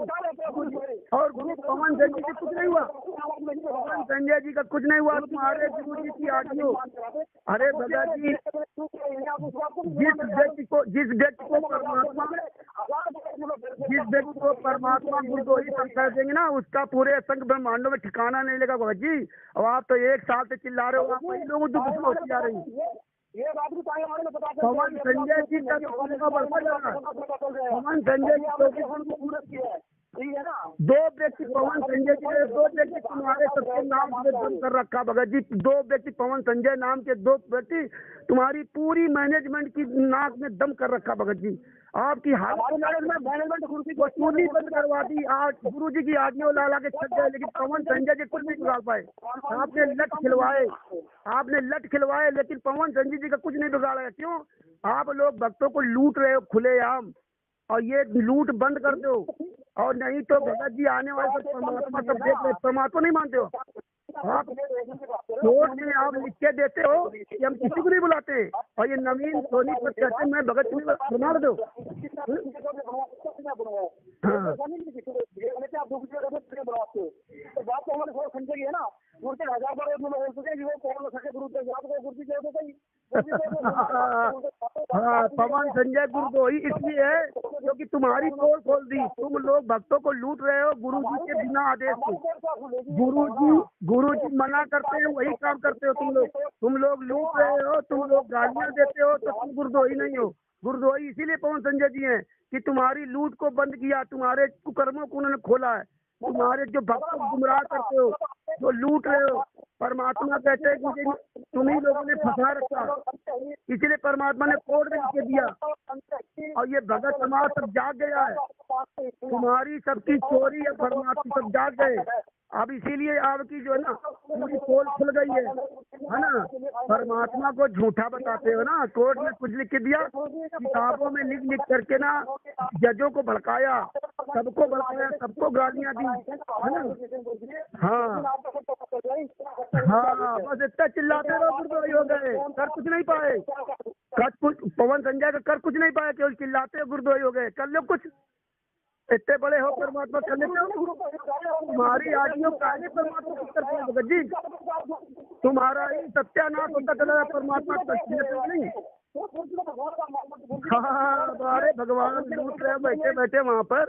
और पवन संजय जी कुछ नहीं हुआ। पवन संजय जी का कुछ नहीं हुआ, तुम्हारे गुरु जी की आजियो। अरे भगत जी, जिस व्यक्ति को परमात्मा गुरुद्रोही कर देंगे ना, उसका पूरे असंख्य ब्रह्मांडों में ठिकाना नहीं लेगा भगत जी। और आप तो 1 साल से चिल्ला रहे हो, आप वही लोगों को दुख होती जा रही। पवन संजय जी का पवन संजय जी 2 व्यक्ति पवन संजय जी ने 2 व्यक्ति तुम्हारे सबके नाम से दम कर रखा भगत जी। 2 व्यक्ति पवन संजय नाम के 2 व्यक्ति तुम्हारी पूरी मैनेजमेंट की नाक में दम कर रखा भगत जी। आपकी मैनेजमेंट वसूली बंद करवा दी। आज गुरु जी की आज्ञा ला के छक गए, लेकिन पवन संजय जी कुछ नहीं बिगाड़ पाए। आपने लट खिलवाए, लेकिन पवन संजय जी का कुछ नहीं बिगाड़ा। क्यों? आप लोग भक्तों को लूट रहे हो खुलेआम, और ये लूट बंद कर दो। और नहीं तो भगत जी आने वाले सब परमात्मा सब देख रहे। परमात्मा नहीं मानते हो आप, कोर्ट में आप लिख के देते हो कि हम किसी को नहीं बुलाते, और ये नवीन सोनी पर कहते हैं मैं भगत जी प्रमाण दो। हाँ, पवन संजय गुरुद्रोही इसलिए है क्योंकि तुम्हारी पोल खोल दी। तुम लोग भक्तों को लूट रहे हो गुरु जी के बिना आदेश के। गुरु जी मना करते हैं वही काम करते हो तुम लोग लूट रहे हो, तुम लोग गालियां देते हो, तो तुम गुरुद्रोही नहीं हो। गुरुद्रोही इसीलिए पवन संजय जी हैं कि तुम्हारी लूट को बंद किया, तुम्हारे कुकर्मों को उन्होंने खोला है। तुम्हारे जो भक्त को गुमराह करते हो, जो लूट रहे हो, परमात्मा कहते हैं कि तुम ही लोगों ने फंसा रखा, इसलिए परमात्मा ने कोर्ट में लिख दिया। और ये भगत समाज सब जाग गया है, तुम्हारी सबकी चोरी है, परमात्मा सब जाग गए। अब इसीलिए आपकी जो है ना पूरी पोल खुल गई है ना। परमात्मा को झूठा बताते हो ना, कोर्ट में कुछ लिख के दिया, किताबों में लिख करके ना जजों को भड़काया, सबको भड़काया, सबको गालियां दी, है ना। हाँ, बस इतना चिल्लाते रहो, गुरुद्रोही हो गए, कर कुछ नहीं पाए। पवन संजय का कर कुछ नहीं पाए, केवल चिल्लाते हो गुरुद्रोही हो गए। कर लो कुछ, इतने बड़े हो परमात्मा कर लेते हो। तुम्हारी आदियों काहे परमात्मा कुछ करते हैं भगत जी, तुम्हारा ही सत्यानाश होता चला परमात्मा नहीं। हाँ, अरे भगवान लूट रहे बैठे बैठे वहाँ पर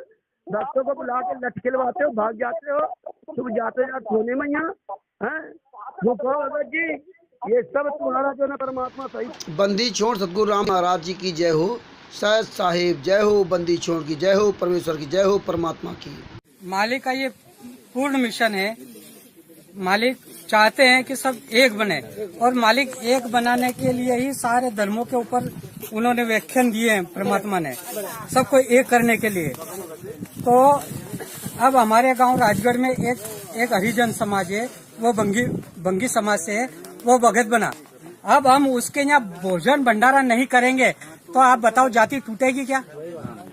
भक्तों को बुला के लट खिलवाते हो, भाग जाते हो, तुम जाते सोने में यहाँ है भगत जी। ये सब तुम्हारा जो ना परमात्मा सही। बंदी छोड़ सतगुरु राम महाराज जी की जय हो, सैयद साहिब जय हो, बंदी छोड़ की जय हो, परमेश्वर की जय हो, परमात्मा की। मालिक का ये पूर्ण मिशन है। मालिक चाहते हैं कि सब एक बने, और मालिक एक बनाने के लिए ही सारे धर्मों के ऊपर उन्होंने व्याख्यान दिए हैं परमात्मा ने, सबको एक करने के लिए। तो अब हमारे गांव राजगढ़ में एक हरिजन समाज है, वो बंगी समाज से है, वो भगत बना। अब हम उसके यहाँ भोजन भंडारा नहीं करेंगे तो आप बताओ जाति टूटेगी क्या?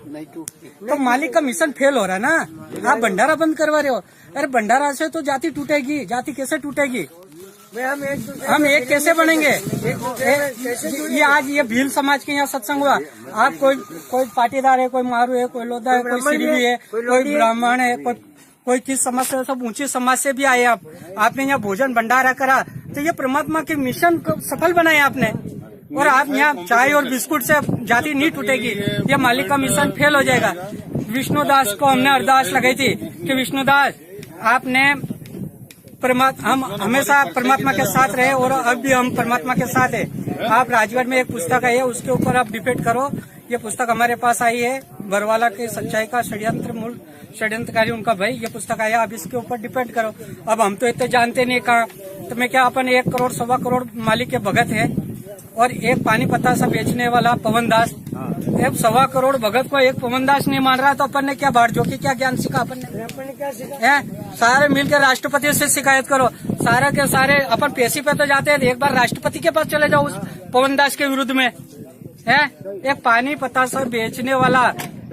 नहीं टूटती। तो मालिक का मिशन फेल हो रहा है ना, आप भंडारा बंद करवा रहे हो। अरे भंडारा से तो जाति टूटेगी, जाति कैसे टूटेगी? हम एक कैसे बनेंगे? ये आज ये भील समाज के यहाँ सत्संग हुआ, आप कोई पाटीदार है, कोई मारू है, कोई लोधा है, कोई सिरवी है, कोई ब्राह्मण है, कोई किस समाज से, सब ऊंची समाज से भी आए। आपने यहाँ भोजन भंडारा करा, तो ये परमात्मा के मिशन को सफल बनाया आपने। और आप यहाँ चाय और बिस्कुट से जाति नहीं टूटेगी, ये मालिक का मिशन फेल हो जाएगा। विष्णुदास को हमने अरदास लगाई थी कि विष्णुदास आपने हम हमेशा परमात्मा के साथ रहे, और अब भी हम परमात्मा के साथ है। आप राजगढ़ में एक पुस्तक है, उसके ऊपर आप डिबेट करो ये पुस्तक हमारे पास आई है, बरवाला की सच्चाई का षड्यंत्रकारी उनका भाई, ये पुस्तक आया। अब इसके ऊपर डिपेंड करो। अब हम तो इतने जानते नहीं कहाँ, तो मैं क्या, अपन 1 करोड़ 1.25 करोड़ मालिक के भगत है, और एक पानी पत्ता सा बेचने वाला पवन दास, एक 1.25 करोड़ भगत को एक पवन दास नहीं मान रहा, तो अपन ने क्या बाढ़ जोकी क्या ज्ञान सीखा अपन ने क्या सीखा है? सारे मिलकर राष्ट्रपति से शिकायत करो, सारे के सारे अपन पेशी पे तो जाते हैं, एक बार राष्ट्रपति के पास चले जाओ उस पवन दास के विरुद्ध में है। एक पानी पत्ता सा बेचने वाला,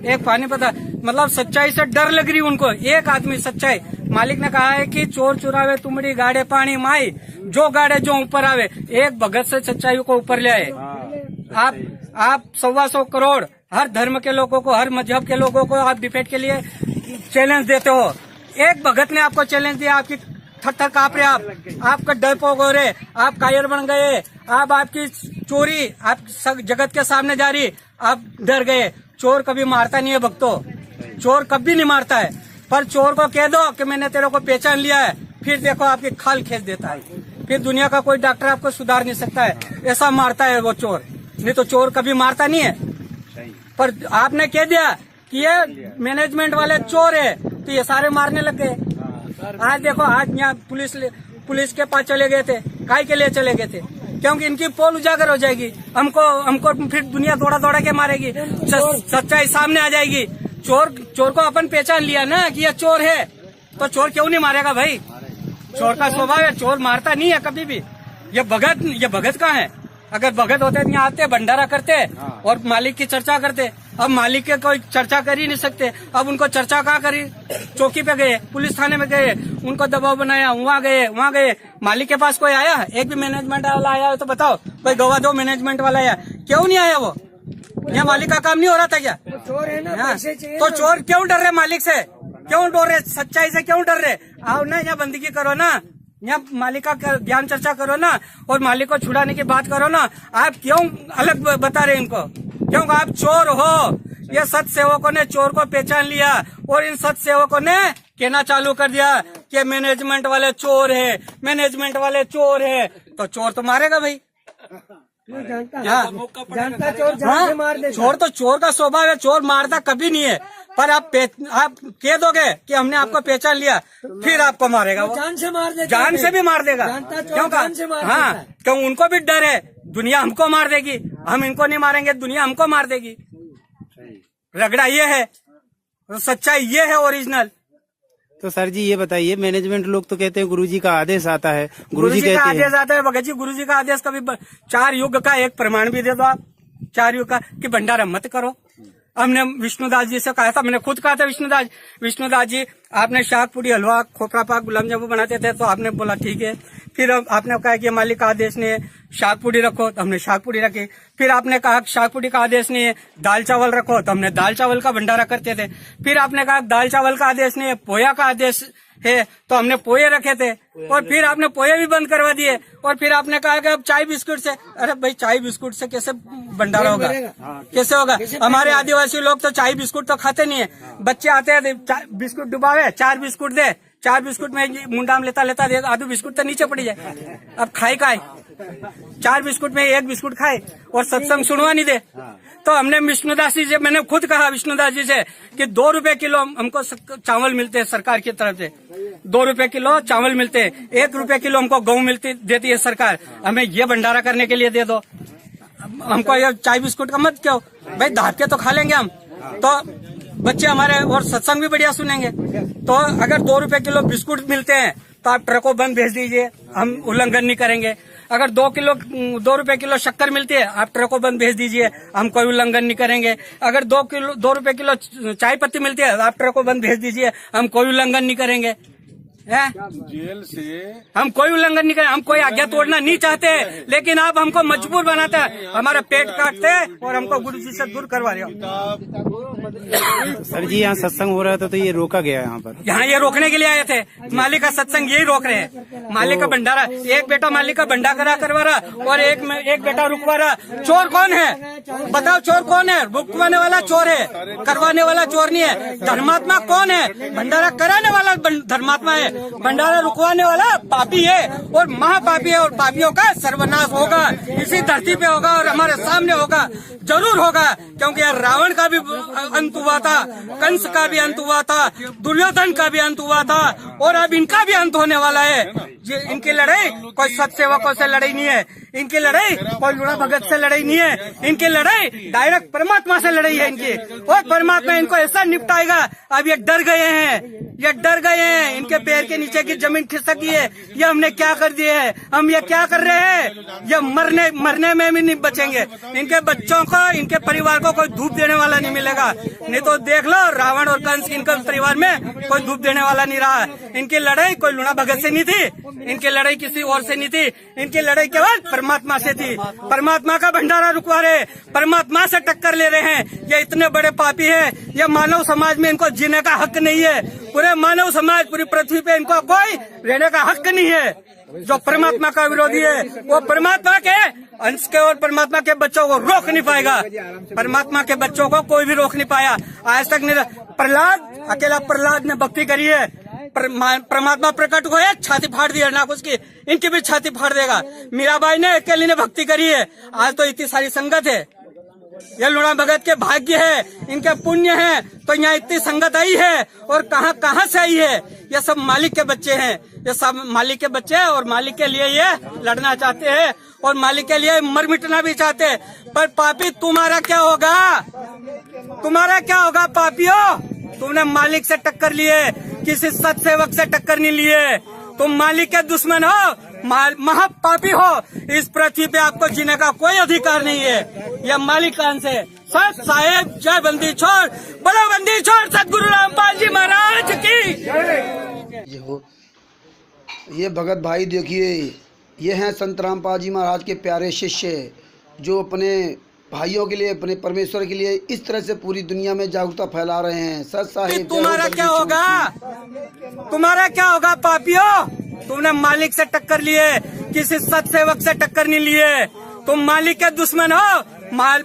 एक पानी पत्ता, मतलब सच्चाई से डर लग रही उनको। एक आदमी सच्चाई, मालिक ने कहा है कि चोर चुरावे तुमड़ी गाड़े पानी माई, जो गाड़े जो ऊपर आवे, एक भगत से सच्चाई को ऊपर ले आए। आप 125 करोड़ हर धर्म के लोगों को, हर मजहब के लोगों को आप डिबेट के लिए चैलेंज देते हो। एक भगत ने आपको चैलेंज दिया, आपकी थर कांप रहे, आपका डरपोक हो रहे, आप कायर बन गए, आपकी चोरी आप जगत के सामने जा रही, आप डर गए। चोर कभी मारता नहीं है भक्तों, चोर कभी नहीं मारता है, पर चोर को कह दो कि मैंने तेरे को पहचान लिया है, फिर देखो आपकी खाल खींच देता है, फिर दुनिया का कोई डॉक्टर आपको सुधार नहीं सकता है, ऐसा मारता है वो चोर। नहीं तो चोर कभी मारता नहीं है। पर आपने कह दिया कि ये मैनेजमेंट वाले चोर है, तो ये सारे मारने लग गए। आज देखो, आज यहाँ पुलिस के पास चले गए थे, काय के लिए चले गए थे? क्योंकि इनकी पोल उजागर हो जाएगी, हमको फिर दुनिया दौड़ा के मारेगी, सच्चाई सामने आ जाएगी। चोर को अपन पहचान लिया ना कि ये चोर है, तो चोर क्यों नहीं मारेगा भाई? चोर का स्वभाव है, चोर मारता नहीं है कभी भी। ये भगत कहाँ है? अगर भगत होते तो यहाँ आते, भंडारा करते और मालिक की चर्चा करते। अब मालिक के कोई चर्चा कर ही नहीं सकते, अब उनको चर्चा कहाँ करी? चौकी पे गए, पुलिस थाने में गए, उनको दबाव बनाया, वहाँ गए। मालिक के पास कोई आया? एक भी मैनेजमेंट वाला आया हो तो बताओ, कोई गवा दो मैनेजमेंट वाला आया, क्यों नहीं आया वो? यहाँ मालिक का काम नहीं हो रहा था क्या? चोर है ना, तो चोर क्यों डर रहे मालिक से? क्यों डर रहे? सच्चाई से क्यों डर रहे? आओ ना, यहाँ बंदगी करो ना, यहाँ मालिक का ज्ञान चर्चा करो ना, और मालिक को छुड़ाने की बात करो ना। आप क्यों अलग बता रहे इनको? क्योंकि आप चोर हो। ये सत सेवकों ने चोर को पहचान लिया, और इन सत सेवकों ने कहना चालू कर दिया कि मैनेजमेंट वाले चोर है, मैनेजमेंट वाले चोर है। तो चोर तो मारेगा भाई, जानता चोर जान से मार दे। चोर तो चोर का स्वभाव है, चोर मारता कभी नहीं है। पर आप कह दोगे कि हमने आपको पहचान लिया, फिर आपको मारेगा वो, जान से मार देगा, जान से भी मार देगा। क्यों? हाँ, क्यों? उनको भी डर है, दुनिया हमको मार देगी, हम इनको नहीं मारेंगे, दुनिया हमको मार देगी। रगड़ा ये है, सच्चाई ये है ओरिजिनल। तो सर जी ये बताइए, मैनेजमेंट लोग तो कहते हैं गुरुजी का आदेश आता है, गुरुजी का आदेश आता है। भगत जी, गुरुजी का आदेश कभी 4 युग का एक प्रमाण भी दे दो आप, 4 युग का, कि भंडारा मत करो। हमने विष्णुदास जी से कहा था, मैंने खुद कहा था, विष्णुदास जी आपने शाक पूरी हलवा खोपरा पाक गुलाब जामुन बनाते थे, तो आपने बोला ठीक है। फिर आपने कहा कि मालिक का आदेश नहीं है, शाक पूरी रखो, तो हमने शाक पूरी रखी। फिर आपने कहा शाक पूरी का आदेश नहीं है, दाल चावल रखो, तो हमने दाल चावल का भंडारा करते थे। फिर आपने कहा दाल चावल का आदेश नहीं है, पोया का आदेश है, तो हमने पोहे रखे थे, और फिर आपने पोहे भी बंद करवा दिए। और फिर आपने कहा कि अब चाय बिस्कुट से, अरे भाई चाय बिस्कुट से कैसे भंडारा होगा? कैसे होगा? हमारे आदिवासी लोग तो चाय बिस्कुट तो खाते नहीं है। बच्चे आते हैं, बिस्कुट डुबावे, 4 बिस्कुट दे, 4 बिस्कुट में मुंडाम लेता दे, आधू बिस्कुट तो नीचे पड़ी जाए। अब खाए काय? 4 बिस्कुट में 1 बिस्कुट खाए और सत्संग सुनवा नहीं दे। तो हमने विष्णुदास जी से, मैंने खुद कहा विष्णुदास जी से कि 2 रुपए किलो हमको चावल मिलते हैं सरकार की तरफ से, 2 रुपए किलो चावल मिलते हैं, 1 रुपए किलो हमको गेहूं देती है सरकार, हमें ये भंडारा करने के लिए दे दो। हमको ये चाय बिस्कुट का मत क्यों भाई, दाब के तो खा लेंगे हम, तो बच्चे हमारे और सत्संग भी बढ़िया सुनेंगे। तो अगर 2 रुपए किलो बिस्कुट मिलते हैं तो आप ट्रकों बंद भेज दीजिए, हम उल्लंघन नहीं करेंगे। अगर 2 रुपए किलो शक्कर मिलती है, आप ट्रकों बंद भेज दीजिए, हम कोई उल्लंघन नहीं करेंगे। अगर 2 रुपए किलो चाय पत्ती मिलती है, आप ट्रकों बंद भेज दीजिए, हम कोई उल्लंघन नहीं करेंगे। जेल से हम कोई उल्लंघन नहीं करें, हम कोई आज्ञा तोड़ना नहीं चाहते, लेकिन आप हमको मजबूर बनाते हैं, हमारा पेट काटते हैं और हमको गुरु जी से दूर करवा रहे हो। सर जी यहाँ सत्संग हो रहा था तो ये रोका गया यहाँ पर? यहाँ ये रोकने के लिए आए थे, मालिक का सत्संग यही रोक रहे हैं। मालिक का भंडारा, एक बेटा मालिक का भंडारा करवा रहा और एक बेटा रुकवा रहा। चोर कौन है बताओ? चोर कौन है? रुकवाने वाला चोर है, करवाने वाला चोर नहीं है। धर्मात्मा कौन है? भंडारा कराने वाला धर्मात्मा है। भंडारा रुकवाने वाला पापी है और महापापी है और पापियों का सर्वनाश होगा, इसी धरती पे होगा और हमारे सामने होगा, जरूर होगा। क्योंकि यार रावण का भी अंत हुआ था, कंस का भी अंत हुआ था, दुर्योधन का भी अंत हुआ था और अब इनका भी अंत होने वाला है। इनकी लड़ाई कोई सत्सेवकों से लड़ाई नहीं है, इनकी लड़ाई कोई लूणा भगत से लड़ाई नहीं है, इनकी लड़ाई डायरेक्ट परमात्मा से लड़ाई है इनकी। और परमात्मा इनको ऐसा निपटाएगा। अब ये डर गए हैं, इनके पैर के नीचे की जमीन खिसक गई है। ये हमने क्या कर दिए है, हम ये क्या कर रहे हैं, ये मरने में भी नहीं बचेंगे। इनके बच्चों को, इनके परिवार को कोई धूप देने वाला नहीं मिलेगा। नहीं तो देख लो रावण और कंस, इनके परिवार में कोई धूप देने वाला नहीं रहा। इनकी लड़ाई कोई लूणा भगत से नहीं थी, इनकी लड़ाई किसी और से नहीं थी, इनकी लड़ाई केवल परमात्मा से थी। परमात्मा का भंडारा रुकवा रहे, परमात्मा से टक्कर ले रहे हैं। ये इतने बड़े पापी है, ये मानव समाज में इनको जीने का हक नहीं है। पूरे मानव समाज, पूरी पृथ्वी पे इनको कोई रहने का हक नहीं है। जो परमात्मा का विरोधी है वो परमात्मा के अंश के और परमात्मा के बच्चों को रोक नहीं पाएगा। परमात्मा के बच्चों को कोई भी रोक नहीं पाया आज तक। अकेला प्रहलाद ने भक्ति करी है, परमात्मा प्रकट हुए, छाती फाड़ दी हरनाकुश की, इनकी भी छाती फाड़ देगा। मीराबाई ने अकेली ने भक्ति करी है, आज तो इतनी सारी संगत है। ये लूणा भगत के भाग्य है, इनके पुण्य है तो यहाँ इतनी संगत आई है। और कहाँ से आई है, ये सब मालिक के बच्चे हैं, ये सब मालिक के बच्चे हैं और मालिक के लिए ये लड़ना चाहते हैं और मालिक के लिए मर मिटना भी चाहते हैं। पर पापी तुम्हारा क्या होगा, पापियों? तुमने मालिक से टक्कर लिए, किसी सत्सेवक से टक्कर नहीं लिए। तुम मालिक के दुश्मन हो, महापापी हो। इस पृथ्वी पे आपको जीने का कोई अधिकार नहीं है। यह मालिक कान से सत साहेब जय बंदी छोड़, बोलो बंदी छोड़ सतगुरु रामपाल जी महाराज की। ये भगत भाई देखिए, ये हैं संत रामपाल जी महाराज के प्यारे शिष्य, जो अपने भाइयों के लिए, अपने परमेश्वर के लिए इस तरह से पूरी दुनिया में जागरूकता फैला रहे हैं। सत साहिब तुम्हारा क्या होगा पापियों? तुमने मालिक से टक्कर लिए, किसी सत्सेवक से टक्कर नहीं लिए। तुम मालिक के दुश्मन हो,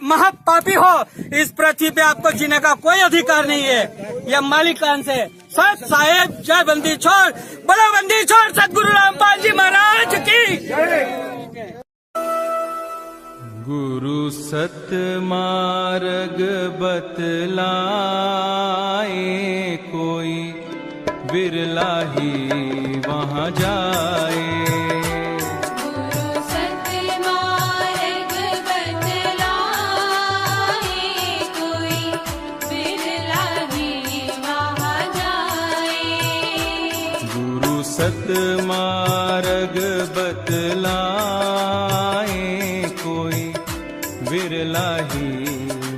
महापापी हो। इस पृथ्वी पे आपको जीने का कोई अधिकार नहीं है। यह मालिक कान से सत साहेब जय बंदी छोड़, बोलो बंदी छोड़ सतगुरु रामपाल जी महाराज की। गुरु सत मार्ग बतलाए, कोई बिरला ही वहाँ जाए। गुरु सत मार्ग बतलाए, कोई बिरला ही वहाँ जाए। गुरु सत मार्ग बतलाए, कोई बिरला ही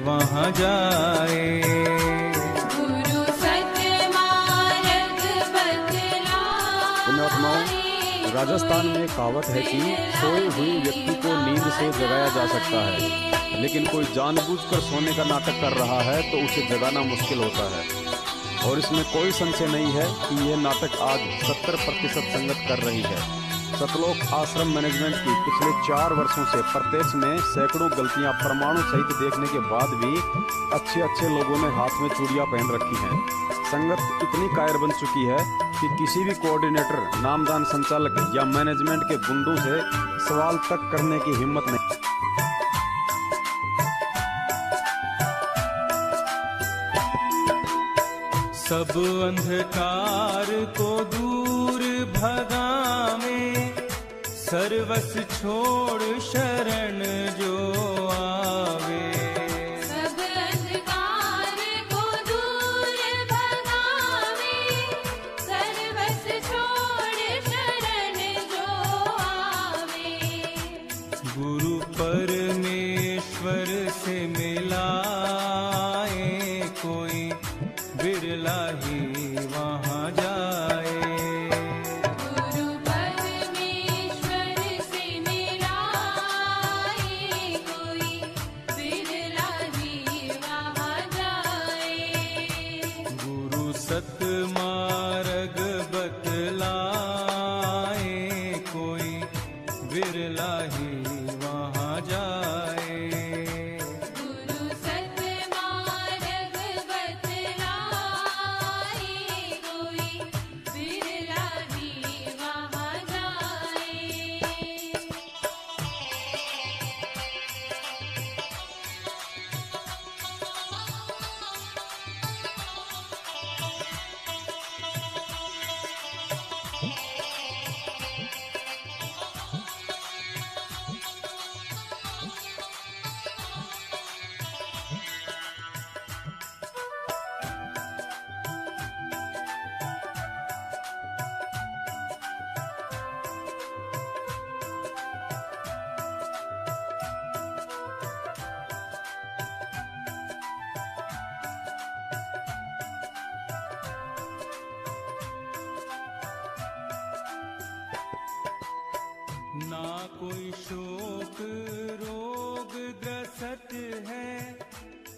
वहाँ जाए। गुरु सत मार्ग बतलाए। राजस्थान में कहावत है कि सोए हुए व्यक्ति को नींद से जगाया जा सकता है, लेकिन कोई जानबूझकर सोने का नाटक कर रहा है तो उसे जगाना मुश्किल होता है। और इसमें कोई संशय नहीं है कि यह नाटक आज 70% संगत कर रही है। सतलोक आश्रम मैनेजमेंट की पिछले 4 वर्षों से प्रत्यक्ष में सैकड़ों गलतियां परमाणु सहित देखने के बाद भी अच्छे लोगों ने हाथ में चूड़ियां पहन रखी हैं। संगत इतनी कायर बन चुकी है कि किसी भी कोऑर्डिनेटर, नामदान संचालक या मैनेजमेंट के गुंडों से सवाल तक करने की हिम्मत नहीं। सब अंधकार को दूर भगावे, सर्वस छोड़ शरण जो आवे। सब अंधकार को दूर भगावे, सर्वस छोड़ शरण जो आवे। गुरु परमेश्वर से मिलाए, कोई बिरला ही वहाँ जाए। गुरु परमेश्वर से मिलाए, कोई बिरला ही वहाँ जाए। गुरु सत मार्ग बतलाए, कोई बिरला ही वहाँ जाए। गुरु सत रोग ग्रसत है,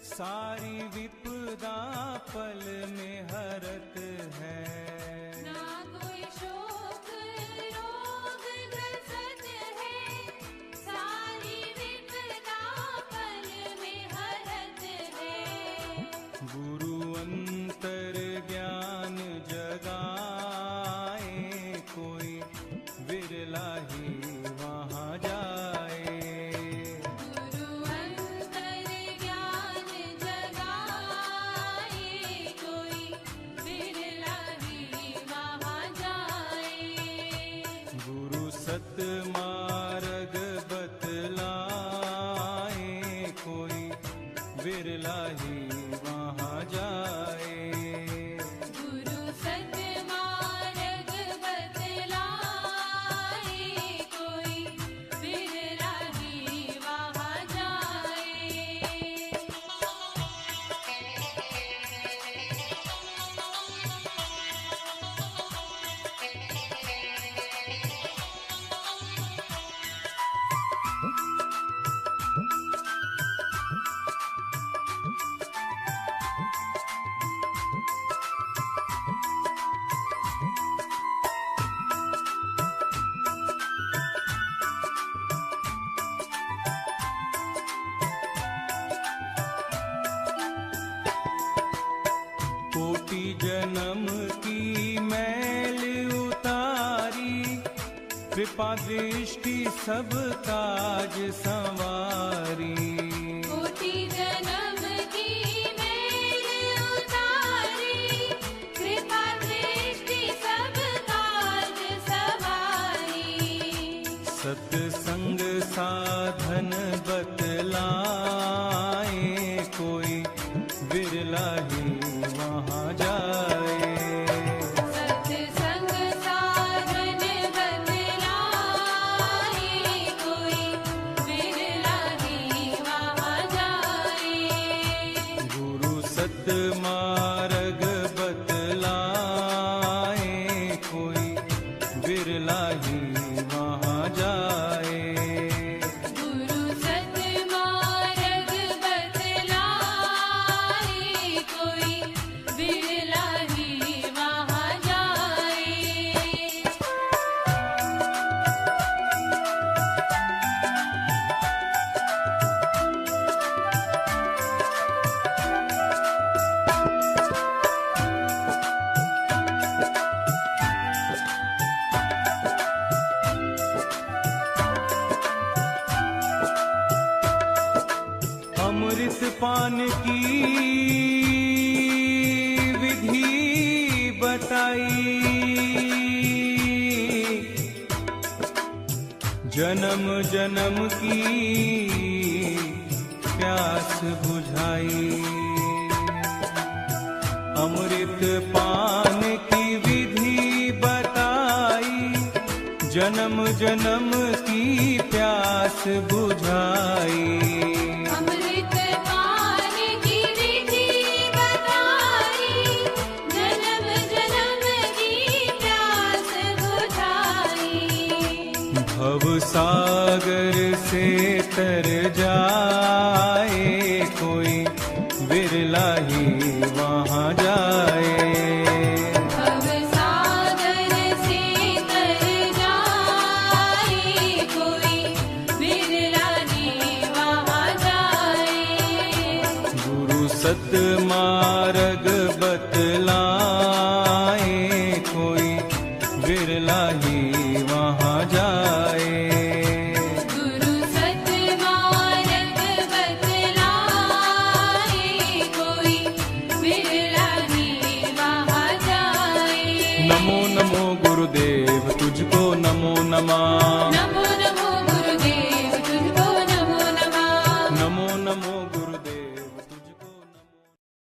सारी विपदा पल में हरत है। ना कोई शोक रोग ग्रसत है, सारी विपदा पल में हरत है। गुरु अंतर ज्ञान जगाए, कोई विरला ही वहाँ जाए। गुरु अंतर ज्ञान जगाए, कोई बिरला ही वहाँ जाए। गुरु सत मार्ग बतलाए, कोई विरला ही वहाँ जाए। गुरु सत मार्ग बतलाए, कोई बिरला ही वहाँ जाए। कोटि जन्म की मैल उतारी, कृपा दृष्टि सब काज संवारी। कोटि जन्म की मैल उतारी, कृपा दृष्टि सब काज सवारी। सत्संग साधन बतलाए, कोई बिरला ही वहाँ जाए। सत्संग साधन बतलाए, कोई बिरला ही वहाँ जाए। गुरु सत मार्ग बतलाए, कोई बिरला ही वहाँ जाए। गुरु सत मार्ग बतलाए, कोई बिरला ही वहाँ जाए। अमृत पान की विधि बताई, जन्म जन्म की प्यास बुझाई। अमृत पान की विधि बताई, जन्म जन्म की प्यास बुझाई। अमृत पान की विधि बताई, जन्म जन्म की प्यास बुझाई। भव सागर से तर जाए, कोई बिरला ही वहाँ जाए। भव सागर से तर जाए, कोई बिरला ही वहाँ जाए। गुरु सत मार्ग बतलाए, कोई बिरला ही